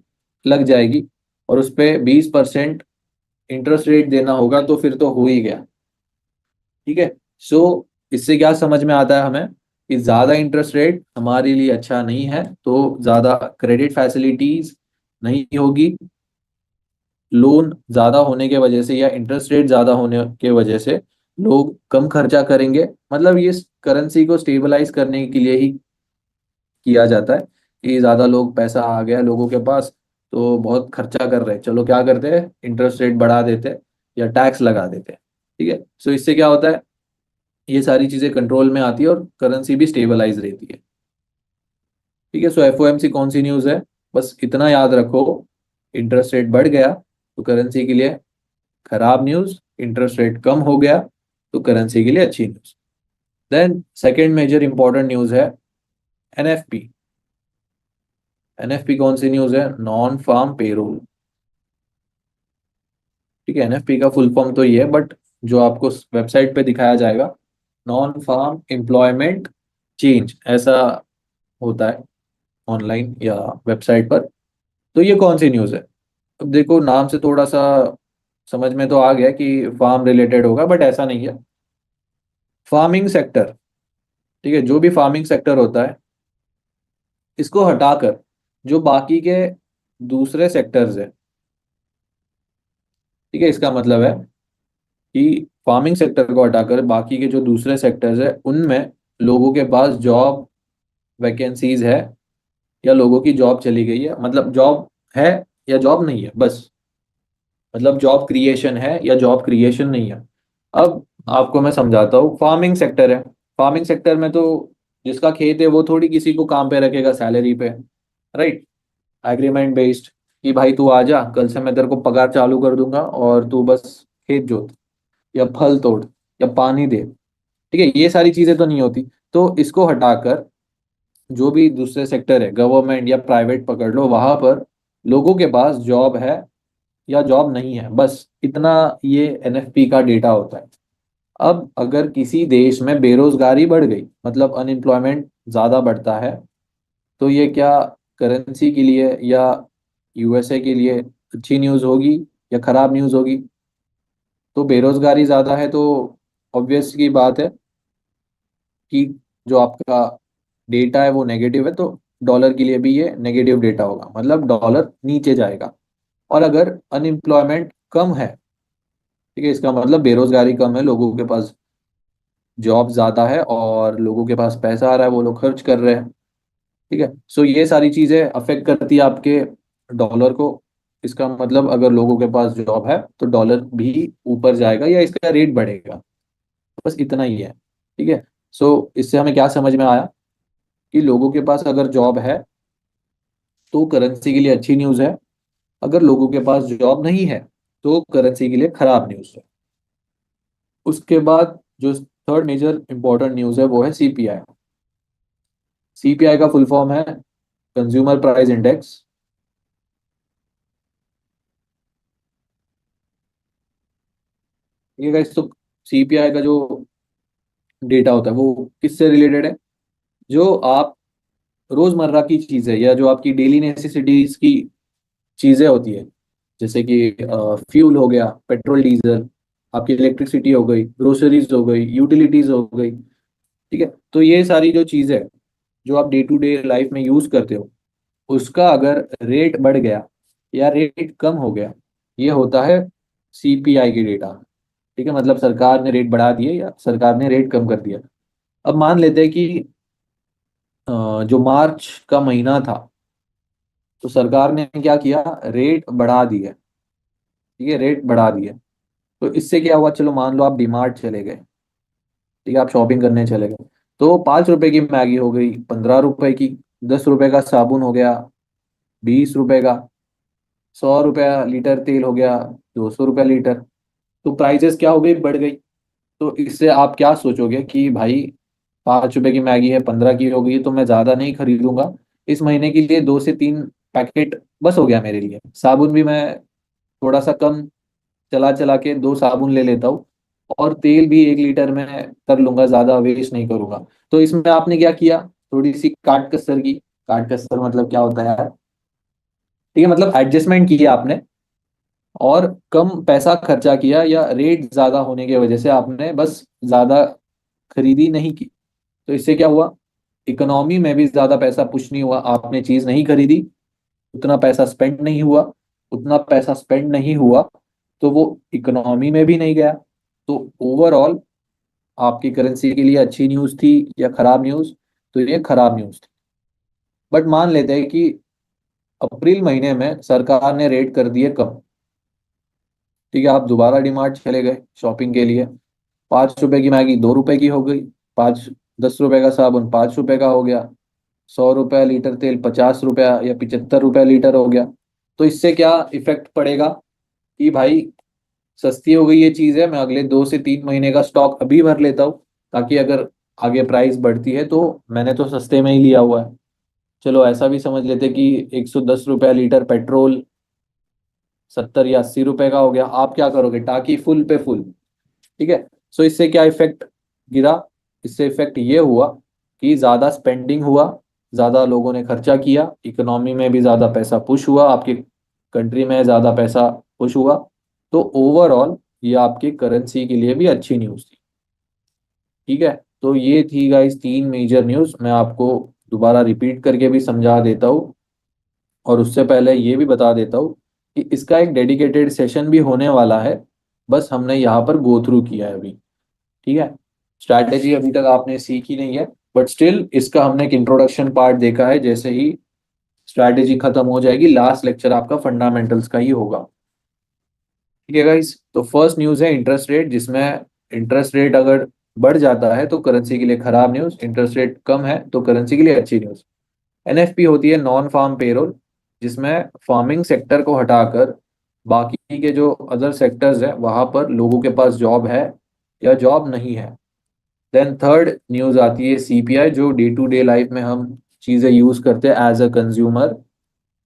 लग जाएगी, और उस पे 20% इंटरेस्ट रेट देना होगा, तो फिर तो हो ही गया। ठीक है, सो इससे क्या समझ में आता है हमें, कि ज्यादा इंटरेस्ट रेट हमारे लिए अच्छा नहीं है। तो ज्यादा क्रेडिट फैसिलिटीज नहीं होगी, लोन ज्यादा होने के वजह से या इंटरेस्ट रेट ज्यादा होने के वजह से लोग कम खर्चा करेंगे। मतलब ये करेंसी को स्टेबलाइज करने के लिए ही किया जाता है, कि ज्यादा लोग पैसा आ गया लोगों के पास, तो बहुत खर्चा कर रहे हैं, चलो क्या करते हैं, इंटरेस्ट रेट बढ़ा देते हैं या टैक्स लगा देते हैं। ठीक है, सो इससे क्या होता है, ये सारी चीजें कंट्रोल में आती है और करेंसी भी स्टेबलाइज रहती है। ठीक है, सो एफओएमसी कौन सी न्यूज़ है? बस इतना याद रखो, इंटरेस्ट रेट बढ़ गया तो करेंसी के लिए खराब न्यूज़, इंटरेस्ट रेट कम हो गया तो करेंसी के लिए अच्छी news. Then second major important news है एनएफपी। एनएफपी कौन सी न्यूज़ है? Non farm payroll. ठीक है, एनएफपी का फुल फॉर्म तो ये है, बट जो आपको वेबसाइट पे दिखाया जाएगा, नॉन फार्म एम्प्लॉयमेंट चेंज, ऐसा होता है ऑनलाइन या वेबसाइट पर। तो ये कौन सी न्यूज़ है? अब देखो, नाम से थोड़ा सा समझ में तो आ गया कि फार्म रिलेटेड होगा, बट ऐसा नहीं है। फार्मिंग सेक्टर, ठीक है, जो भी फार्मिंग सेक्टर होता है, इसको हटाकर जो बाकी के दूसरे सेक्टर्स है, ठीक है, इसका मतलब है कि फार्मिंग सेक्टर को हटाकर बाकी के जो दूसरे सेक्टर्स है, उनमें लोगों के पास जॉब वैकेंसीज है या लोगों की जॉब चली गई है, मतलब जॉब है या जॉब नहीं है, बस। मतलब जॉब क्रिएशन है या जॉब क्रिएशन नहीं है। अब आपको मैं समझाता हूँ। फार्मिंग सेक्टर है, फार्मिंग सेक्टर में तो जिसका खेत है वो थोड़ी किसी को काम पे रखेगा सैलरी पे, राइट? एग्रीमेंट बेस्ड, कि भाई तू आ जा, कल से मैं तेरे को पगार चालू कर दूंगा और तू बस खेत जोत या फल तोड़ या पानी दे। ठीक है, ये सारी चीजें तो नहीं होती। तो इसको हटाकर जो भी दूसरे सेक्टर है, गवर्नमेंट या प्राइवेट पकड़ लो, वहां पर लोगों के पास जॉब है या जॉब नहीं है, बस इतना ये एनएफपी का डेटा होता है। अब अगर किसी देश में बेरोजगारी बढ़ गई, मतलब अनएम्प्लॉयमेंट ज्यादा बढ़ता है, तो ये क्या करेंसी के लिए या यूएसए के लिए अच्छी न्यूज़ होगी या खराब न्यूज़ होगी? तो बेरोजगारी ज्यादा है तो ऑब्वियस की बात है कि जो आपका डेटा है वो नेगेटिव है, तो डॉलर के लिए भी ये नेगेटिव डेटा होगा, मतलब डॉलर नीचे जाएगा। और अगर अनएम्प्लॉयमेंट कम है, ठीक है, इसका मतलब बेरोजगारी कम है, लोगों के पास जॉब ज्यादा है और लोगों के पास पैसा आ रहा है, वो लोग खर्च कर रहे हैं। ठीक है, सो ये सारी चीजें अफेक्ट करती है आपके डॉलर को। इसका मतलब अगर लोगों के पास जॉब है तो डॉलर भी ऊपर जाएगा या इसका रेट बढ़ेगा, बस इतना ही है। ठीक है, सो इससे हमें क्या समझ में आया कि लोगों के पास अगर जॉब है तो करेंसी के लिए अच्छी न्यूज़ है, अगर लोगों के पास जॉब नहीं है तो करेंसी के लिए खराब न्यूज़ है। उसके बाद जो थर्ड मेजर इंपॉर्टेंट न्यूज़ है वो है सीपीआई। सीपीआई का फुल फॉर्म है कंज्यूमर प्राइस इंडेक्स। ठीक है guys, तो सीपीआई का जो डेटा होता है वो किससे रिलेटेड है? जो आप रोजमर्रा की चीजें या जो आपकी डेली नेसेसिटीज की चीजें होती है, जैसे कि फ्यूल हो गया, पेट्रोल डीजल, आपकी इलेक्ट्रिसिटी हो गई, ग्रोसरीज हो गई, यूटिलिटीज हो गई। ठीक है, तो ये सारी जो चीजें जो आप डे टू डे लाइफ में यूज करते हो, उसका अगर रेट बढ़ गया या रेट कम हो गया, ये होता है सीपीआई की डेटा। ठीक है, मतलब सरकार ने रेट बढ़ा दिए या सरकार ने रेट कम कर दिया। अब मान लेते हैं कि जो मार्च का महीना था, तो सरकार ने क्या किया, रेट बढ़ा दिए। ठीक है, रेट बढ़ा दिए। तो इससे क्या हुआ, चलो मान लो आप डीमार्ट चले गए, ठीक है, आप शॉपिंग करने चले गए, तो 5 रुपए की मैगी हो गई 15 रुपए की, 10 रुपए का साबुन हो गया 20 रुपए का, 100 रुपया लीटर तेल हो गया 200 रुपया लीटर। तो प्राइजेस क्या हो गई, बढ़ गई। तो इससे आप क्या सोचोगे कि भाई 5 रुपए की मैगी है 15 की हो गई, तो मैं ज्यादा नहीं खरीदूंगा, इस महीने के लिए 2 से 3 पैकेट बस हो गया मेरे लिए। साबुन भी मैं थोड़ा सा कम चला चला के 2 साबुन ले लेता हूँ, और तेल भी 1 लीटर में कर लूंगा, ज्यादा वेस्ट नहीं करूंगा। तो इसमें आपने क्या किया, थोड़ी सी काट कसर की। काट कसर मतलब क्या होता है यार? ठीक है, मतलब एडजस्टमेंट किया आपने और कम पैसा खर्चा किया, या रेट ज्यादा होने की वजह से आपने बस ज्यादा खरीदी नहीं की। तो इससे क्या हुआ, इकोनॉमी में भी ज्यादा पैसा पुश नहीं हुआ, आपने चीज नहीं खरीदी, उतना पैसा स्पेंड नहीं हुआ। उतना पैसा स्पेंड नहीं हुआ तो वो इकोनॉमी में भी नहीं गया। तो ओवरऑल आपकी करेंसी के लिए अच्छी न्यूज़ थी या खराब न्यूज़? तो ये खराब न्यूज़ थी। बट मान लेते हैं कि अप्रैल महीने में सरकार ने रेट कर दिए कम। ठीक है, आप दोबारा डीमार्ट चले गए शॉपिंग के लिए, 5 रुपए की मैगी 2 रुपए की हो गई, पाँच 10 रुपए का साबुन 5 रुपए का हो गया, 100 रुपया लीटर तेल 50 रुपया या 75 रुपया लीटर हो गया। तो इससे क्या इफेक्ट पड़ेगा कि भाई सस्ती हो गई ये चीज़ है, मैं अगले 2 से 3 महीने का स्टॉक अभी भर लेता हूँ, ताकि अगर आगे प्राइस बढ़ती है तो मैंने तो सस्ते में ही लिया हुआ है। चलो ऐसा भी समझ लेते कि 110 रुपया लीटर पेट्रोल 70 या 80 रुपए का हो गया, आप क्या करोगे, टाकी फुल पे फुल। ठीक है। सो इससे क्या इफेक्ट गिरा, इससे इफेक्ट ये हुआ कि ज़्यादा स्पेंडिंग हुआ, ज़्यादा लोगों ने खर्चा किया, इकोनॉमी में भी ज़्यादा पैसा पुश हुआ, आपकी कंट्री में ज़्यादा पैसा पुश हुआ। तो ओवरऑल ये आपकी करेंसी के लिए भी अच्छी न्यूज़ थी। ठीक है। तो ये थी गाइस 3 मेजर न्यूज़, मैं आपको दोबारा रिपीट करके भी समझा देता हूँ, और उससे पहले ये भी बता देता हूँ कि इसका एक डेडिकेटेड सेशन भी होने वाला है, बस हमने यहाँ पर गो थ्रू किया है अभी। ठीक है। स्ट्रैटेजी अभी तक आपने सीखी नहीं है, बट स्टिल इसका हमने एक इंट्रोडक्शन पार्ट देखा है, जैसे ही स्ट्रैटेजी खत्म हो जाएगी लास्ट लेक्चर आपका फंडामेंटल्स का ही होगा। ठीक है गाइस, तो फर्स्ट न्यूज़ है इंटरेस्ट रेट, जिसमें इंटरेस्ट रेट अगर बढ़ जाता है तो करेंसी के लिए खराब न्यूज़, इंटरेस्ट रेट कम है तो करेंसी के लिए अच्छी न्यूज़। एनएफपी होती है नॉन फार्म पेरोल, जिसमें फार्मिंग सेक्टर को हटाकर बाकी के जो अदर सेक्टर्स है वहां पर लोगों के पास जॉब है या जॉब नहीं है। देन थर्ड न्यूज़ आती है सीपीआई, जो डे टू डे लाइफ में हम चीज़ें यूज़ करते हैं एज अ कंज्यूमर,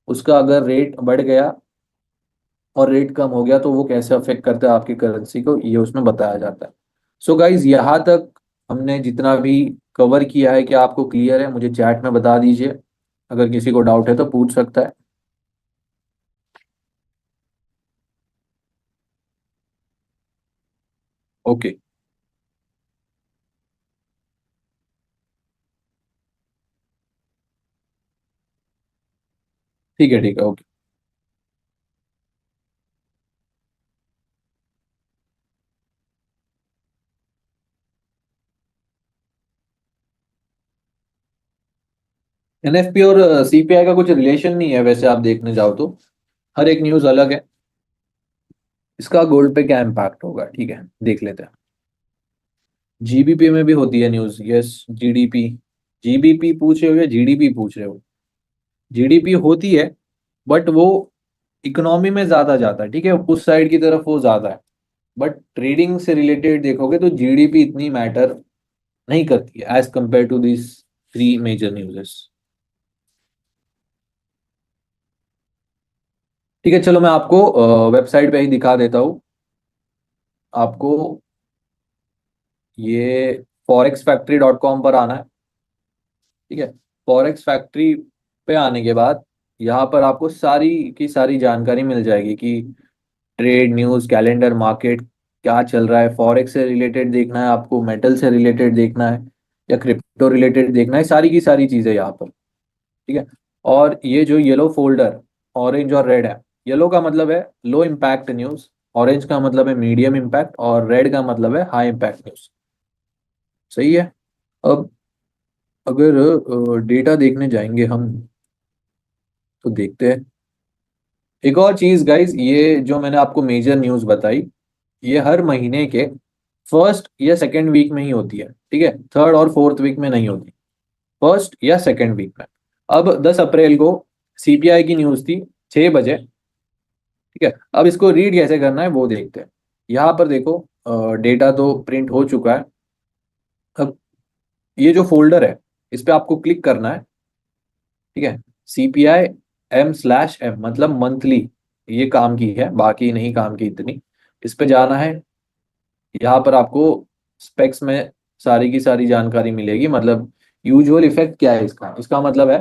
उसका अगर रेट बढ़ गया और रेट कम हो गया तो वो कैसे अफेक्ट करता है आपकी करेंसी को, ये उसमें बताया जाता है। सो गाइज यहाँ तक हमने जितना भी कवर किया है, क्या आपको क्लियर है, मुझे चैट में बता दीजिए, अगर किसी को डाउट है तो पूछ सकता है। ओके। ठीक है, ठीक है, ओके। एनएफपी और सीपीआई का कुछ रिलेशन नहीं है वैसे, आप देखने जाओ तो हर एक न्यूज़ अलग है। इसका गोल्ड पे क्या इम्पैक्ट होगा, ठीक है, देख लेते हैं। जीबीपी में भी होती है न्यूज़, यस, जीडीपी। जीबीपी पूछ रहे हो या जीडीपी पूछ रहे हो? जीडीपी होती है, बट वो इकोनॉमी में ज्यादा जाता है, ठीक है, उस साइड की तरफ वो ज्यादा है। बट ट्रेडिंग से रिलेटेड देखोगे तो जीडीपी इतनी मैटर नहीं करती है as compare to this 3 major newses. ठीक है, चलो मैं आपको वेबसाइट पे ही दिखा देता हूँ। आपको ये forex factory.com पर आना है। ठीक है। फॉरेक्स फैक्ट्री पे आने के बाद यहाँ पर आपको सारी की सारी जानकारी मिल जाएगी कि ट्रेड न्यूज़, कैलेंडर, मार्केट क्या चल रहा है, फॉरेक्स से रिलेटेड देखना है आपको, मेटल से रिलेटेड देखना है या क्रिप्टो रिलेटेड देखना है, सारी की सारी चीज़ें यहाँ पर। ठीक है। और ये जो येलो फोल्डर, ऑरेंज और रेड है, येलो का मतलब है लो इम्पैक्ट न्यूज़, ऑरेंज का मतलब है मीडियम इम्पैक्ट, और रेड का मतलब है हाई इम्पैक्ट न्यूज़। सही है। अब अगर डेटा देखने जाएंगे हम, तो देखते हैं एक और चीज गाइज, ये जो मैंने आपको मेजर न्यूज़ बताई, ये हर महीने के फर्स्ट या सेकेंड वीक में ही होती है। ठीक है, थर्ड और फोर्थ वीक में नहीं होती, फर्स्ट या सेकेंड वीक में। अब 10 अप्रैल को सीपीआई की न्यूज़ थी 6 बजे। ठीक है, अब इसको रीड कैसे करना है वो देखते हैं। यहाँ पर देखो, डेटा तो प्रिंट हो चुका है। अब ये जो फोल्डर है, इस पे आपको क्लिक करना है। ठीक है। सीपीआई M/M मतलब मंथली, ये काम की है, बाकी नहीं काम की इतनी। इस पे जाना है। यहाँ पर आपको स्पेक्स में सारी की सारी जानकारी मिलेगी, मतलब यूजुअल इफेक्ट क्या है इसका, इसका मतलब है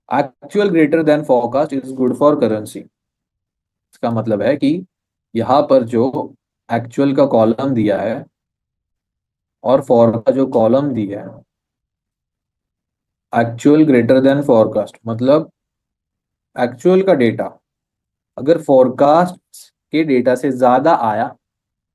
actual greater than forecast is good for currency. इसका मतलब है कि यहाँ पर जो एक्चुअल का कॉलम दिया है और फॉर का जो कॉलम दिया है, एक्चुअल ग्रेटर देन फोरकास्ट मतलब एक्चुअल का डेटा अगर फोरकास्ट के डेटा से ज्यादा आया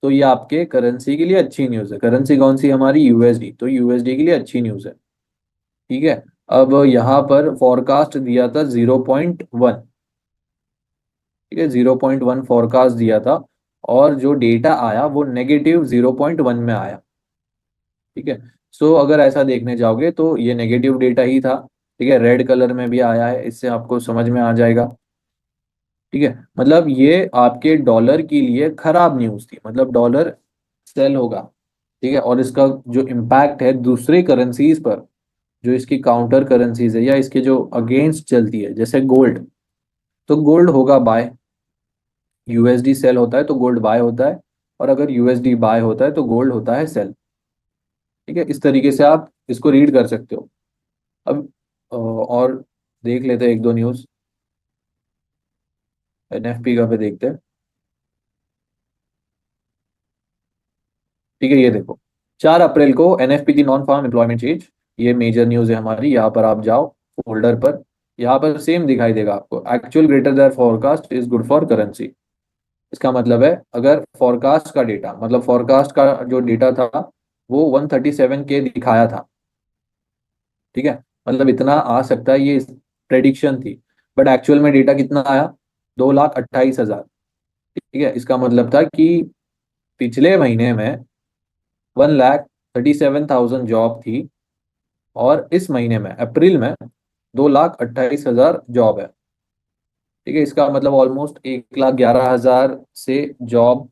तो ये आपके करेंसी के लिए अच्छी न्यूज़ है। करेंसी कौन सी हमारी, यूएसडी, तो यूएसडी के लिए अच्छी न्यूज़ है। ठीक है। अब यहाँ पर फॉरकास्ट दिया था 0.1। ठीक है, 0.1 फॉरकास्ट दिया था, और जो डेटा आया वो -0.1 में आया। ठीक है। सो अगर ऐसा देखने जाओगे तो ये नेगेटिव डेटा ही था। ठीक है, रेड कलर में भी आया है, इससे आपको समझ में आ जाएगा। ठीक है, मतलब ये आपके डॉलर के लिए खराब न्यूज़ थी, मतलब डॉलर सेल होगा। ठीक है, और इसका जो इम्पैक्ट है दूसरे करेंसीज पर जो इसकी काउंटर करेंसीज है या इसके जो अगेंस्ट चलती है, जैसे गोल्ड, तो गोल्ड होगा बाय, यूएसडी सेल होता है तो गोल्ड बाय होता है, और अगर यूएसडी बाय होता है तो गोल्ड होता है सेल। ठीक है, इस तरीके से आप इसको रीड कर सकते हो। अब और देख लेते हैं एक दो न्यूज़, एनएफपी का पे देखते हैं। ठीक है, ये देखो, 4 अप्रैल को एनएफपी की नॉन फार्म एम्प्लॉयमेंट चेंज, ये मेजर न्यूज़ है हमारी। यहाँ पर आप जाओ फोल्डर पर, यहाँ पर सेम दिखाई देगा आपको, actual greater than forecast is good for currency. इसका मतलब है अगर फोरकास्ट का डेटा, मतलब फोरकास्ट का जो डेटा था वो 137 के दिखाया था, ठीक है, मतलब इतना आ सकता है, ये प्रेडिक्शन थी, बट एक्चुअल में डेटा कितना आया, 2,28,000। ठीक है, इसका मतलब था कि पिछले महीने में 1,37,000 जॉब थी, और इस महीने में अप्रैल में 2,28,000 जॉब है। ठीक है, इसका मतलब ऑलमोस्ट 1,11,000 से जॉब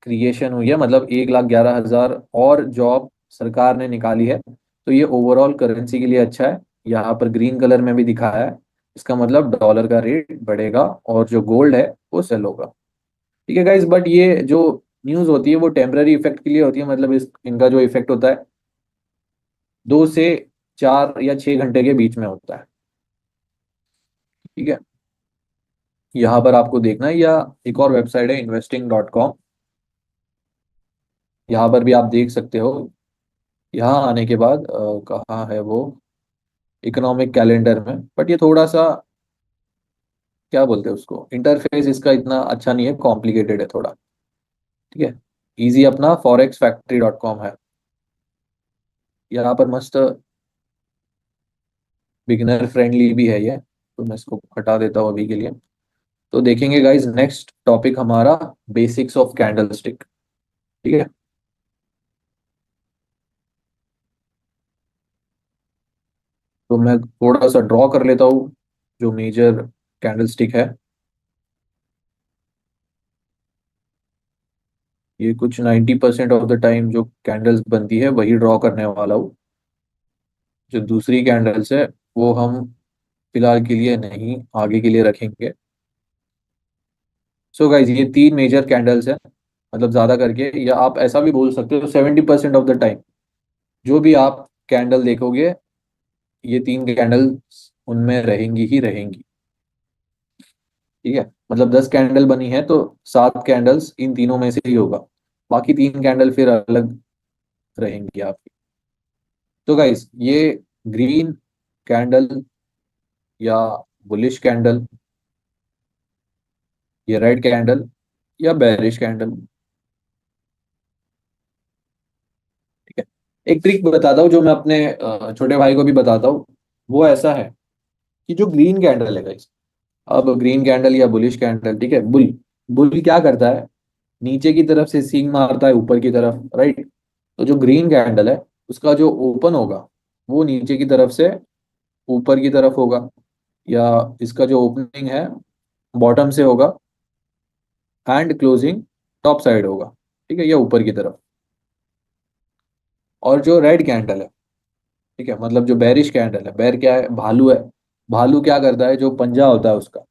क्रिएशन हुई है, मतलब 1,11,000 और जॉब सरकार ने निकाली है। तो ये ओवरऑल करेंसी के लिए अच्छा है। यहाँ पर ग्रीन कलर में भी दिखाया है, इसका मतलब डॉलर का रेट बढ़ेगा और जो गोल्ड है वो सेल होगा। ठीक है गाइस, बट ये जो न्यूज़ होती है वो टेम्पररी इफेक्ट के लिए होती है, मतलब इस इनका जो इफेक्ट होता है 2 से 4 या 6 घंटे के बीच में होता है। ठीक है, यहाँ पर आपको देखना है, या एक और वेबसाइट है investing.com, यहाँ पर भी आप देख सकते हो। यहाँ आने के बाद कहाँ है वो, इकोनॉमिक कैलेंडर में, बट ये थोड़ा सा क्या बोलते हैं उसको, इंटरफेस इसका इतना अच्छा नहीं है, कॉम्प्लिकेटेड है थोड़ा। ठीक है, इजी अपना forex factory.com है, यहाँ पर मस्त बिगिनर फ्रेंडली भी है ये, तो मैं इसको हटा देता हूँ अभी के लिए। तो देखेंगे गाइज नेक्स्ट टॉपिक हमारा, बेसिक्स ऑफ कैंडल स्टिक। ठीक है, तो मैं थोड़ा सा ड्रॉ कर लेता हूँ जो मेजर कैंडल स्टिक है। ये कुछ 90% ऑफ द टाइम जो कैंडल्स बनती है वही ड्रॉ करने वाला हूँ। जो दूसरी कैंडल्स है वो हम फिलहाल के लिए नहीं, आगे के लिए रखेंगे। सो गाइज ये 3 मेजर कैंडल्स हैं, मतलब ज्यादा करके, या आप ऐसा भी बोल सकते हो 70% ऑफ द टाइम जो भी आप कैंडल देखोगे, ये 3 कैंडल्स उनमें रहेंगी ही रहेंगी। ठीक है, मतलब 10 कैंडल बनी है तो 7 कैंडल्स इन तीनों में से ही होगा, बाकी 3 कैंडल फिर अलग रहेंगी आपकी। तो गाइस ये ग्रीन कैंडल या बुलिश कैंडल, ये रेड कैंडल या बेरिश कैंडल। ठीक है, एक ट्रिक बताता हूँ जो मैं अपने छोटे भाई को भी बताता हूँ। वो ऐसा है कि जो ग्रीन कैंडल है गाइस, अब ग्रीन कैंडल या बुलिश कैंडल, ठीक है, बुल बुल क्या करता है, नीचे की तरफ से सींग मारता है ऊपर की तरफ, राइट। तो जो ग्रीन कैंडल है उसका जो ओपन होगा वो नीचे की तरफ से ऊपर की तरफ होगा, या इसका जो ओपनिंग है बॉटम से होगा, एंड क्लोजिंग टॉप साइड होगा। ठीक है, या ऊपर की तरफ। और जो रेड कैंडल है, ठीक है, मतलब जो बेरिश कैंडल है, बेर क्या है, भालू है। भालू क्या करता है, जो पंजा होता है उसका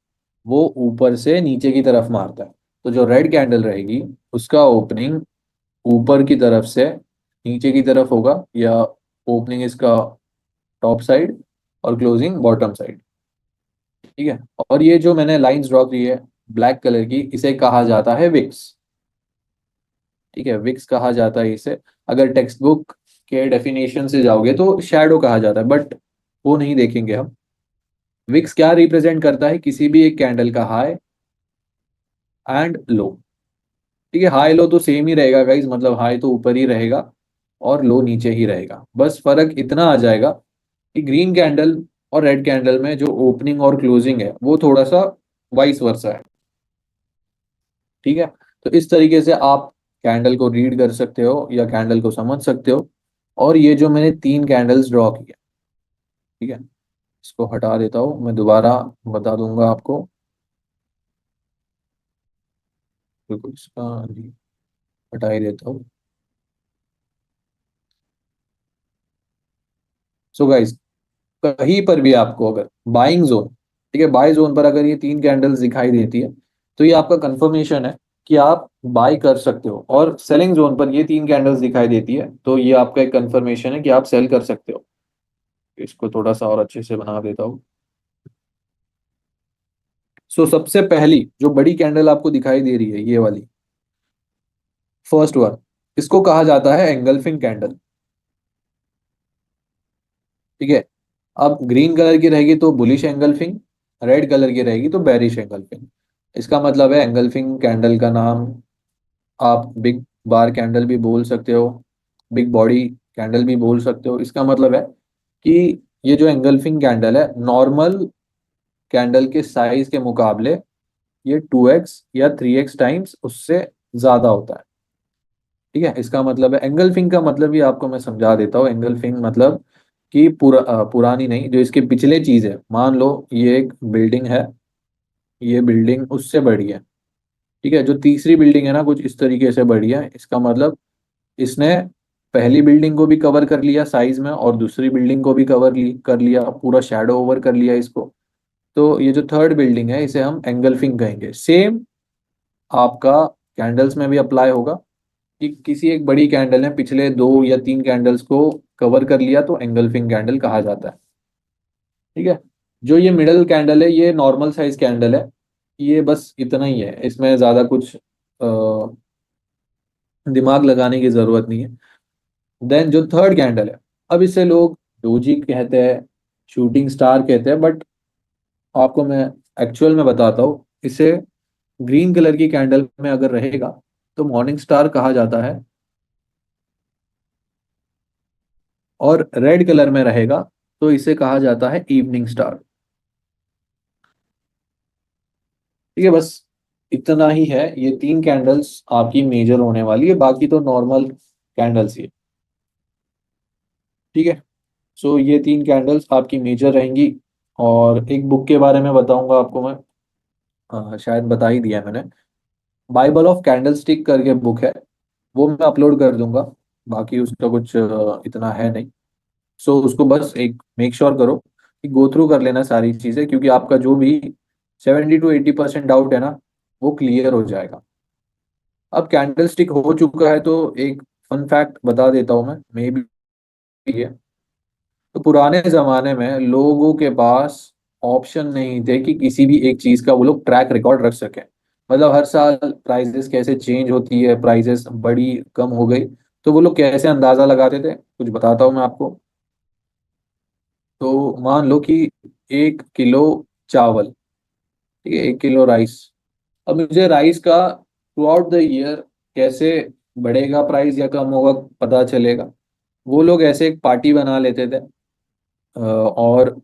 वो ऊपर से नीचे की तरफ मारता है। तो जो रेड कैंडल रहेगी उसका ओपनिंग ऊपर की तरफ से नीचे की तरफ होगा, या ओपनिंग इसका टॉप साइड और क्लोजिंग बॉटम साइड। ठीक है, और ये जो मैंने लाइंस ड्रॉ की है ब्लैक कलर की, इसे कहा जाता है विक्स। ठीक है, विक्स कहा जाता है इसे। अगर टेक्स्ट बुक के डेफिनेशन से जाओगे तो शैडो कहा जाता है, बट वो नहीं देखेंगे हम। विक्स क्या रिप्रेजेंट करता है, किसी भी एक कैंडल का हाई एंड लो। ठीक है, हाई लो तो सेम ही रहेगा गाइज, मतलब हाई तो ऊपर ही रहेगा और लो नीचे ही रहेगा, बस फर्क इतना आ जाएगा कि ग्रीन कैंडल और रेड कैंडल में जो ओपनिंग और क्लोजिंग है वो थोड़ा सा वाइस वर्सा है। ठीक है, तो इस तरीके से आप कैंडल को रीड कर सकते हो या कैंडल को समझ सकते हो। और ये जो मैंने 3 कैंडल्स ड्रॉ किया, ठीक है, इसको हटा देता हूँ, मैं दोबारा बता दूंगा आपको। बिल्कुल, इसका जी हटा ही देता हूँ। सो गाइस, कहीं पर भी आपको अगर बाइंग जोन, ठीक है, बाय जोन पर अगर ये तीन कैंडल्स दिखाई देती है, तो ये आपका कंफर्मेशन है कि आप बाय कर सकते हो। और सेलिंग जोन पर ये तीन कैंडल्स दिखाई देती है, तो ये आपका एक कंफर्मेशन है कि आप सेल कर सकते हो। इसको थोड़ा सा और अच्छे से बना देता हूँ। सो सबसे पहली जो बड़ी कैंडल आपको दिखाई दे रही है, ये वाली फर्स्ट वन, इसको कहा जाता है एंगल्फिंग कैंडल। ठीक है। अब ग्रीन कलर की रहेगी तो बुलिश एंगल्फिंग, रेड कलर की रहेगी तो बेरिश एंगल्फिंग। इसका मतलब है एंगल्फिंग कैंडल का नाम आप बिग बार कैंडल भी बोल सकते हो, बिग बॉडी कैंडल भी बोल सकते हो। इसका मतलब है कि ये जो एंगल्फिंग कैंडल है, नॉर्मल कैंडल के साइज के मुकाबले ये 2x या 3x टाइम्स उससे ज्यादा होता है। ठीक है। इसका मतलब है एंगल्फिंग का मतलब ही आपको मैं समझा देता हूँ। एंगल्फिंग मतलब कि पुरानी नहीं, जो इसके पिछले चीज है, मान लो ये एक बिल्डिंग है, ये बिल्डिंग उससे बड़ी है। ठीक है। जो तीसरी बिल्डिंग है ना, कुछ इस तरीके से बड़ी है। इसका मतलब इसने पहली बिल्डिंग को भी कवर कर लिया साइज में, और दूसरी बिल्डिंग को भी कर लिया, पूरा शैडो ओवर कर लिया इसको। तो ये जो थर्ड बिल्डिंग है, इसे हम एंगल्फिंग कहेंगे। सेम आपका कैंडल्स में भी अप्लाई होगा कि किसी एक बड़ी कैंडल ने पिछले दो या तीन कैंडल्स को कवर कर लिया, तो एंगल्फिंग कैंडल कहा जाता है। ठीक है। जो ये मिडल कैंडल है, ये नॉर्मल साइज कैंडल है। ये बस इतना ही है, इसमें ज्यादा कुछ दिमाग लगाने की जरूरत नहीं है। देन जो थर्ड कैंडल है, अब इसे लोग डोजी कहते हैं, शूटिंग स्टार कहते हैं, बट आपको मैं एक्चुअल में बताता हूँ। इसे ग्रीन कलर की कैंडल में अगर रहेगा तो मॉर्निंग स्टार कहा जाता है, और रेड कलर में रहेगा तो इसे कहा जाता है इवनिंग स्टार। ठीक है। बस इतना ही है। ये तीन कैंडल्स आपकी मेजर होने वाली है, बाकी तो नॉर्मल कैंडल्स ही है। ठीक है। सो ये तीन कैंडल्स आपकी मेजर रहेंगी। और एक बुक के बारे में बताऊंगा आपको मैं, शायद बता ही दिया है मैंने। बाइबल ऑफ कैंडल स्टिक करके बुक है, वो मैं अपलोड कर दूंगा। बाकी उसका कुछ इतना है नहीं। सो उसको बस एक मेक श्योर करो कि गो थ्रू कर लेना सारी चीज़ें, क्योंकि आपका जो भी 70 to 80% डाउट है ना, वो क्लियर हो जाएगा। अब कैंडल स्टिक हो चुका है तो एक फन फैक्ट बता देता हूँ मैं, मे बी है। तो पुराने जमाने में लोगों के पास ऑप्शन नहीं थे कि किसी भी एक चीज का वो लोग ट्रैक रिकॉर्ड रख सकें। मतलब हर साल प्राइजेस कैसे चेंज होती है, प्राइजेस बड़ी कम हो गई, तो वो लोग कैसे अंदाजा लगाते थे, कुछ बताता हूँ मैं आपको। तो मान लो कि 1 किलो चावल, ठीक है, 1 किलो राइस। अब मुझे राइस का थ्रू आउट द ईयर कैसे बढ़ेगा प्राइस या कम होगा पता चलेगा। वो लोग ऐसे एक पार्टी बना लेते थे, और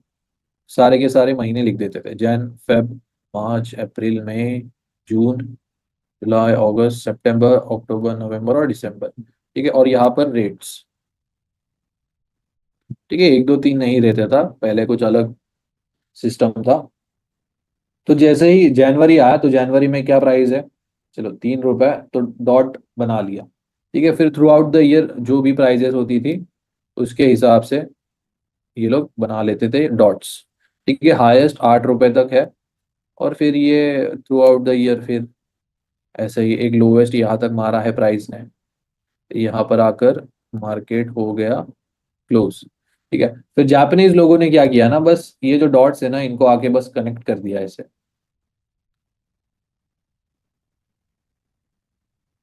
सारे के सारे महीने लिख देते थे, जन फेब मार्च अप्रैल मई जून जुलाई अगस्त सितंबर अक्टूबर नवंबर और दिसंबर। ठीक है। और यहाँ पर रेट्स, ठीक है, एक दो तीन नहीं रहता था पहले, कुछ अलग सिस्टम था। तो जैसे ही जनवरी आया तो जनवरी में क्या प्राइस है, चलो 3 रुपए, तो डॉट बना लिया। ठीक है। फिर थ्रू आउट द ईयर जो भी प्राइजेस होती थी उसके हिसाब से ये लोग बना लेते थे डॉट्स। ठीक है। हाईएस्ट 8 रुपए तक है। और फिर ये थ्रू आउट द ईयर फिर ऐसे ही एक लोवेस्ट यहाँ तक मारा है प्राइस ने, यहाँ पर आकर मार्केट हो गया क्लोज। ठीक है। फिर जापानीज लोगों ने क्या किया ना, बस ये जो डॉट्स है ना, इनको आके बस कनेक्ट कर दिया ऐसे।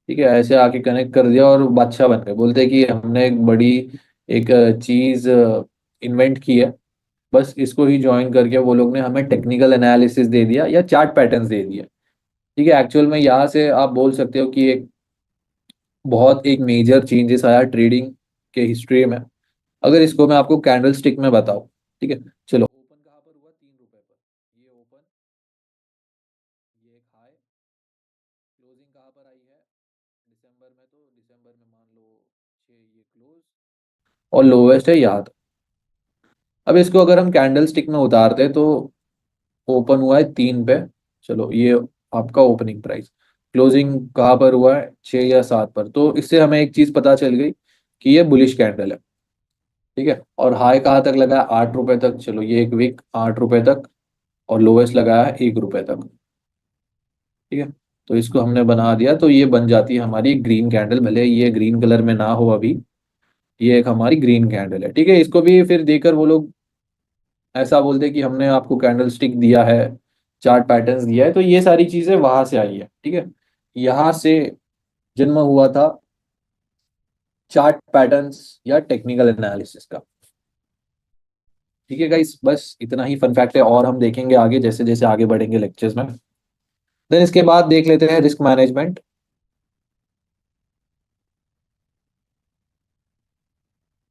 ठीक है। ऐसे आके कनेक्ट कर दिया और बादशाह बन गए, बोलते हैं कि हमने एक बड़ी एक चीज इन्वेंट की है। बस इसको ही ज्वाइन करके वो लोग ने हमें टेक्निकल एनालिसिस दे दिया या चार्ट पैटर्न्स दे दिए। ठीक है। एक्चुअल में यहाँ से आप बोल सकते हो कि एक बहुत एक मेजर चेंजेस आया ट्रेडिंग के हिस्ट्री में, अगर इसको मैं आपको कैंडल स्टिक में बताऊं। ठीक है। चलो, ओपन कहाँ पर हुआ, 3 रुपए पर ये ओपन, ये एक हाई, क्लोजिंग कहाँ पर आई है दिसंबर में, तो दिसंबर में मान लो 6, ये क्लोज, और लोवेस्ट है यहाँ तक। अब इसको अगर हम कैंडल स्टिक में उतारते हैं तो ओपन हुआ है 3 पे, चलो ये आपका ओपनिंग प्राइस, क्लोजिंग कहाँ पर हुआ है 6 या 7 पर, तो इससे हमें एक चीज पता चल गई कि ये बुलिश कैंडल है। ठीक है, और हाई कहाँ तक लगा है, 8 रुपए तक, चलो ये एक वीक 8 रुपए तक, और लोवेस्ट लगाया है 1 रुपए तक। ठीक है, तो इसको हमने बना दिया, तो ये बन जाती है हमारी ग्रीन कैंडल, भले ये ग्रीन कलर में ना हो अभी, ये एक हमारी ग्रीन कैंडल है। ठीक है, इसको भी फिर देकर वो लोग ऐसा बोलते हैं कि हमने आपको कैंडल स्टिक दिया है, चार्ट पैटर्न्स दिया है, तो ये सारी चीजें वहां से आई है। ठीक है, यहाँ से जन्म हुआ था चार्ट पैटर्न्स या टेक्निकल एनालिसिस का। ठीक है गाइस, बस इतना ही फन फैक्ट है, और हम देखेंगे आगे जैसे जैसे आगे बढ़ेंगे लेक्चर्स में। देन इसके बाद देख लेते हैं रिस्क मैनेजमेंट।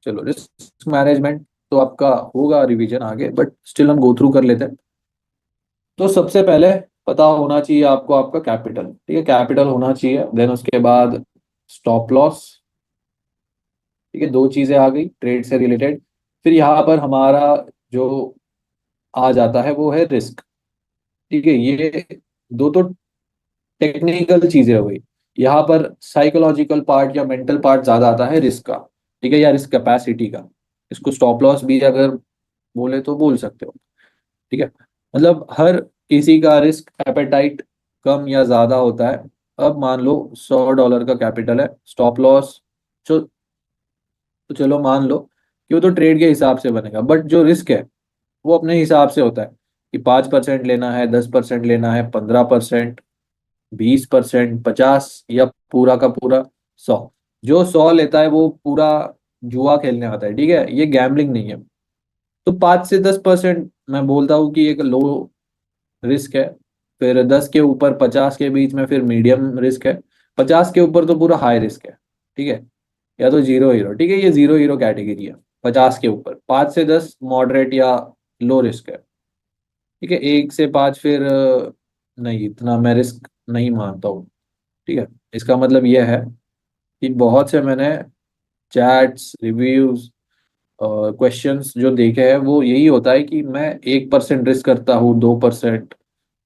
चलो, रिस्क मैनेजमेंट तो आपका होगा रिवीजन आगे, बट स्टिल हम गो थ्रू कर लेते हैं। तो सबसे पहले पता होना चाहिए आपको आपका कैपिटल। ठीक है, कैपिटल होना चाहिए, देन उसके बाद स्टॉप लॉस। ठीक है, दो चीजें आ गई ट्रेड से रिलेटेड। फिर यहाँ पर हमारा जो आ जाता है वो है रिस्क। ठीक है, ये दो तो टेक्निकल चीजें हो गई। यहाँ पर साइकोलॉजिकल पार्ट या मेंटल पार्ट ज्यादा आता है रिस्क का। ठीक है, या रिस्क कैपेसिटी का। इसको स्टॉप लॉस भी अगर बोले तो बोल सकते हो। ठीक है, मतलब हर किसी का रिस्क एपेटाइट कम या ज्यादा होता है। अब मान लो $100 का कैपिटल है, स्टॉप लॉस तो चलो मान लो कि वो तो ट्रेड के हिसाब से बनेगा, बट जो रिस्क है वो अपने हिसाब से होता है कि 5% लेना है, 10% लेना है, 15%, 20%, 50, या पूरा का पूरा 100। जो 100 लेता है वो पूरा जुआ खेलने आता है। ठीक है, ये गैम्बलिंग नहीं है। तो 5 से 10% मैं बोलता हूँ कि एक लो रिस्क है। फिर 10 के ऊपर 50 के बीच में फिर मीडियम रिस्क है। 50 के ऊपर तो पूरा हाई रिस्क है। ठीक है, या तो जीरो हीरो। ठीक है, ये जीरो हीरो कैटेगरी है। 50 के ऊपर 5 से 10 मॉडरेट या लो रिस्क है। ठीक है, 1 से 5 फिर नहीं, इतना मैं रिस्क नहीं मानता हूँ। ठीक है, इसका मतलब यह है कि बहुत से मैंने चैट्स, रिव्यूज और क्वेश्चंस जो देखे हैं वो यही होता है कि मैं 1% रिस्क करता हूँ, 2%,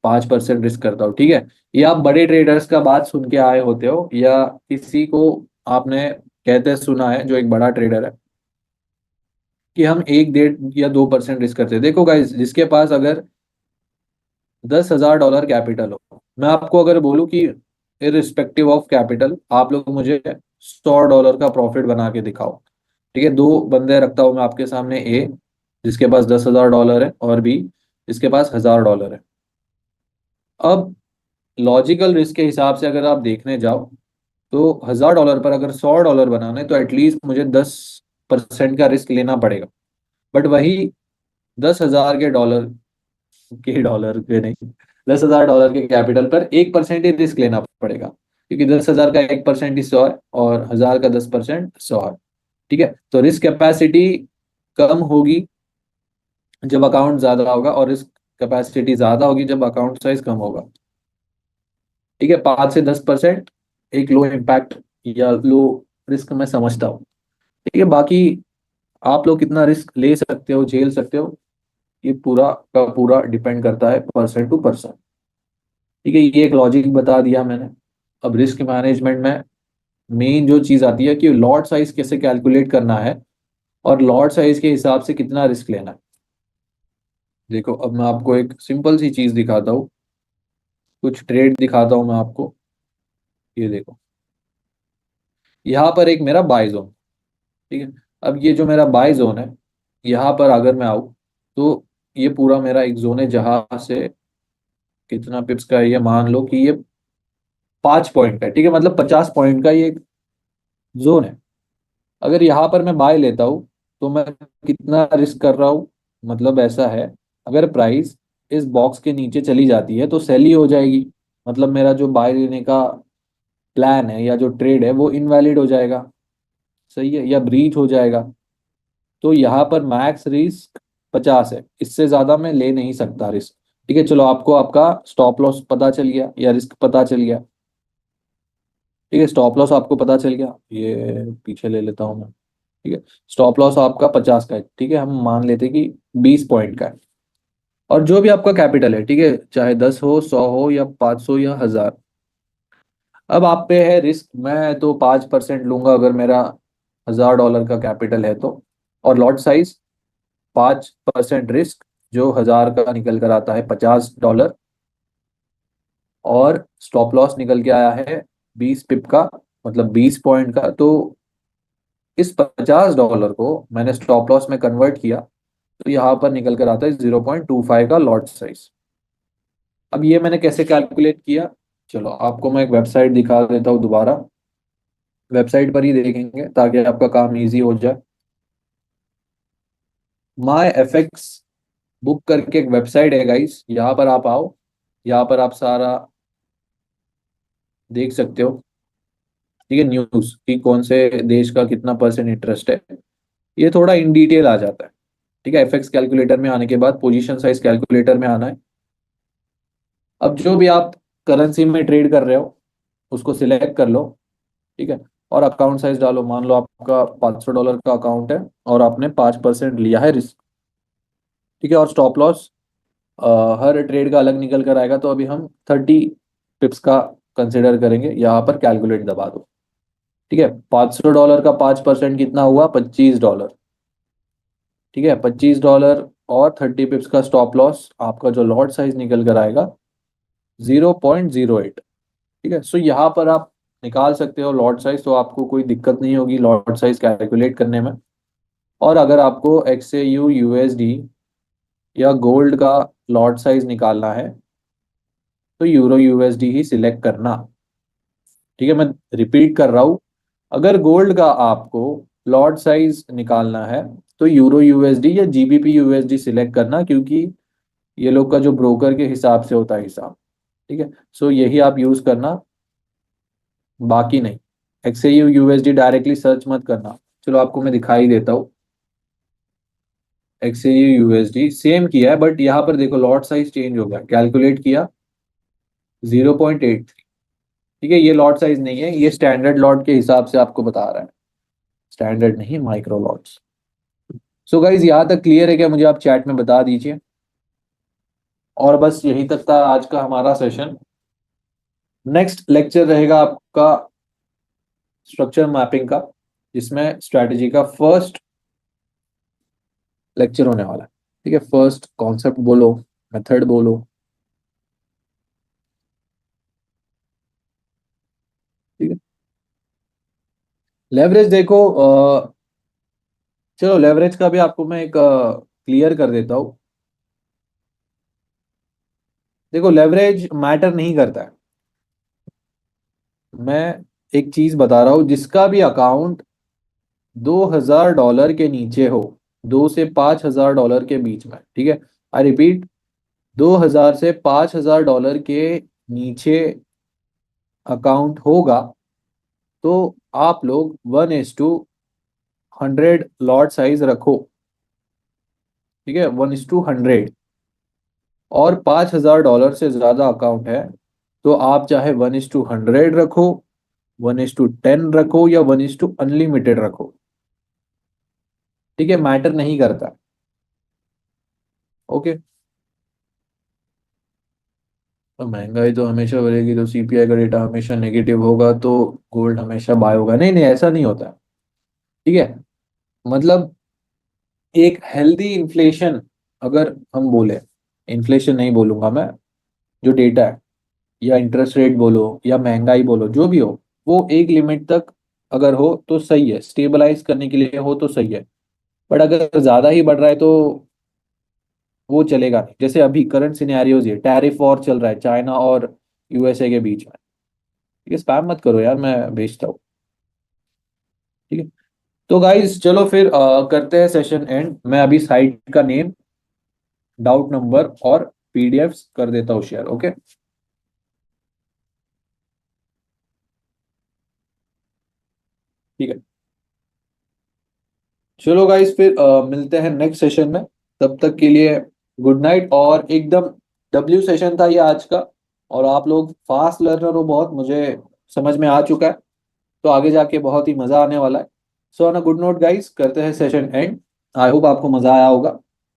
5% रिस्क करता हूँ। ठीक है, ये आप बड़े ट्रेडर्स का बात सुन के आए होते हो, या किसी को आपने कहते सुना है जो एक बड़ा ट्रेडर है कि हम 1, 1.5 या 2% रिस्क करते हैं। देखो गाइस, जिसके पास अगर $10,000 कैपिटल हो, मैं आपको अगर बोलूँ कि इरिस्पेक्टिव ऑफ कैपिटल आप लोग मुझे $100 का प्रॉफिट बना के दिखाओ। ठीक है, दो बंदे रखता हूँ मैं आपके सामने, ए जिसके पास $10,000 है, और बी जिसके पास $1,000 है। अब लॉजिकल रिस्क के हिसाब से अगर आप देखने जाओ, तो $1,000 पर अगर $100 बनाना है तो एटलीस्ट मुझे 10% का रिस्क लेना पड़ेगा। बट वही 10,000 के डॉलर के नहीं, $10,000 के कैपिटल पर 1% ही रिस्क लेना पड़ेगा, क्योंकि 10,000 का 1% ही 100 है, और 1,000 का 10% 100 है। ठीक है, तो रिस्क कैपेसिटी कम होगी जब अकाउंट ज्यादा होगा, और रिस्क कैपेसिटी ज्यादा होगी जब अकाउंट साइज कम होगा। ठीक है, 5 से 10% एक लो इम्पैक्ट या लो रिस्क मैं समझता हूँ। ठीक है, बाकी आप लोग कितना रिस्क ले सकते हो, झेल सकते हो, ये पूरा का पूरा डिपेंड करता है पर्सन टू पर्सन। ठीक है, ये एक लॉजिक बता दिया मैंने। अब रिस्क मैनेजमेंट में मेन जो चीज आती है कि लॉट साइज कैसे कैलकुलेट करना है, और लॉट साइज के हिसाब से कितना रिस्क लेना है। देखो, अब मैं आपको एक सिंपल सी चीज दिखाता हूँ, कुछ ट्रेड दिखाता हूँ मैं आपको। ये देखो, यहाँ पर एक मेरा बाय जोन। ठीक है, अब ये जो मेरा बाय जोन है, यहाँ पर अगर मैं आऊँ तो ये पूरा मेरा एक जोन है जहां से कितना पिप्स का है, ये मान लो कि ये 5 पॉइंट का है। ठीक है, मतलब 50 पॉइंट का ये एक जोन है। अगर यहाँ पर मैं बाय लेता हूँ तो मैं कितना रिस्क कर रहा हूँ, मतलब ऐसा है, अगर प्राइस इस बॉक्स के नीचे चली जाती है तो सेल ही हो जाएगी। मतलब मेरा जो बाय लेने का प्लान है या जो ट्रेड है वो इनवैलिड हो जाएगा। सही है, या ब्रीच हो जाएगा। तो यहाँ पर मैक्स रिस्क 50 है, इससे ज्यादा मैं ले नहीं सकता रिस्क। ठीक है, चलो आपको आपका स्टॉप लॉस पता चल गया या रिस्क पता चल गया। ठीक है, स्टॉप लॉस आपको पता चल गया, ये पीछे ले लेता हूँ मैं। ठीक है, स्टॉप लॉस आपका 50 का है। ठीक है, हम मान लेते हैं कि 20 पॉइंट का है, और जो भी आपका कैपिटल है, ठीक है, चाहे 10 हो, 100 हो, या 500 या 1,000। अब आप पे है रिस्क, मैं तो 5% लूंगा अगर मेरा $1,000 का कैपिटल है तो। और लॉट साइज 5% रिस्क, जो 1000 का निकल कर आता है $50, और स्टॉप लॉस निकल के आया है 20 पिप का, मतलब 20 पॉइंट का। तो इस $50 को मैंने स्टॉप लॉस में कन्वर्ट किया, तो यहाँ पर निकल कर आता है 0.25 का लॉट साइज। अब ये मैंने कैसे कैलकुलेट किया, चलो आपको मैं एक वेबसाइट दिखा देता हूँ दोबारा। वेबसाइट पर ही देखेंगे ताकि आपका काम इजी हो जाए। माई एफ एक्स बुक करके एक वेबसाइट है गाइस, यहाँ पर आप आओ। यहाँ पर आप सारा देख सकते हो, ठीक है, न्यूज कि कौन से देश का कितना परसेंट इंटरेस्ट है। ये थोड़ा इन डिटेल आ जाता है, ठीक है। एफएक्स कैलकुलेटर में आने के बाद पोजीशन साइज कैलकुलेटर में आना है। अब जो भी आप करेंसी में ट्रेड कर रहे हो उसको सिलेक्ट कर लो, ठीक है। और अकाउंट साइज डालो, मान लो आपका $500 का अकाउंट है और आपने 5% लिया है रिस्क, ठीक है। और स्टॉप लॉस हर ट्रेड का अलग निकल कर आएगा, तो अभी हम 30 पिप्स का कंसिडर करेंगे। यहाँ पर कैलकुलेट दबा दो, ठीक है। $500 का 5% कितना हुआ, $25, ठीक है। $25 और 30 पिप्स का स्टॉप लॉस, आपका जो लॉट साइज निकल कर आएगा 0.08, ठीक है। सो यहाँ पर आप निकाल सकते हो लॉट साइज, तो आपको कोई दिक्कत नहीं होगी लॉट साइज कैलकुलेट करने में। और अगर आपको XAU USD या गोल्ड का लॉट साइज निकालना है तो यूरो USD ही सिलेक्ट करना, ठीक है। मैं रिपीट कर रहा हूँ, अगर गोल्ड का आपको लॉट साइज निकालना है तो यूरो USD या GBP USD सिलेक्ट करना, क्योंकि ये लोग का जो ब्रोकर के हिसाब से होता है हिसाब, ठीक है। सो यही आप यूज करना, बाकी नहीं। XAU USD डायरेक्टली सर्च मत करना। चलो आपको मैं दिखाई देता हूँ। XAU USD सेम किया है, बट यहाँ पर देखो लॉट साइज चेंज हो गया, कैलकुलेट किया 0.83, ठीक है। ये लॉट साइज नहीं है, ये स्टैंडर्ड लॉट के हिसाब से आपको बता रहा है, स्टैंडर्ड नहीं, माइक्रो लॉट्स। सो गाइज यहाँ तक क्लियर है क्या, मुझे आप चैट में बता दीजिए। और बस यही तक था आज का हमारा सेशन। नेक्स्ट लेक्चर रहेगा आपका स्ट्रक्चर मैपिंग का, जिसमें स्ट्रैटेजी का फर्स्ट लेक्चर होने वाला है, ठीक है। फर्स्ट कॉन्सेप्ट बोलो, मेथड बोलो, ठीक है। लेवरेज देखो, चलो लेवरेज का भी आपको मैं एक क्लियर कर देता हूँ। देखो लेवरेज मैटर नहीं करता है, मैं एक चीज बता रहा हूँ, जिसका भी अकाउंट $2000 के नीचे हो, 2 से $5000 के बीच में, ठीक है। आई रिपीट, 2000 से $5000 के नीचे अकाउंट होगा तो आप लोग 1:100 लॉट साइज रखो, ठीक है, 1:100। और $5000 से ज्यादा अकाउंट है तो आप चाहे 1:100 रखो, 1:10 रखो, या 1:अनलिमिटेड रखो, ठीक है, मैटर नहीं करता। ओके। तो महंगाई तो हमेशा बढ़ेगी, तो CPI का डेटा हमेशा नेगेटिव होगा, तो गोल्ड हमेशा बाय होगा? नहीं नहीं, ऐसा नहीं होता, ठीक है। मतलब एक हेल्दी इन्फ्लेशन, अगर हम बोले, इन्फ्लेशन नहीं बोलूंगा मैं, जो डेटा है, या इंटरेस्ट रेट बोलो या महंगाई बोलो, जो भी हो, वो एक लिमिट तक अगर हो तो सही है, स्टेबलाइज करने के लिए हो तो सही है। बट अगर ज्यादा ही बढ़ रहा है तो वो चलेगा नहीं। जैसे अभी करंट सिनेरियोज, ये टैरिफ वॉर चल रहा है चाइना और USA के बीच में, ठीक है। स्पैम मत करो यार, मैं भेजता हूँ, ठीक है। तो गाइज चलो फिर करते हैं सेशन एंड। मैं अभी साइट का नेम, डाउट नंबर और PDFs कर देता हूँ शेयर, ओके। ठीक है, चलो गाइस फिर मिलते हैं नेक्स्ट सेशन में। तब तक के लिए गुड नाइट। और एकदम W सेशन था ये आज का, और आप लोग फास्ट लर्नर हो बहुत, मुझे समझ में आ चुका है। तो आगे जाके बहुत ही मजा आने वाला है। So on a good note guys, करते हैं सेशन एंड। आई होप आपको मजा आया होगा।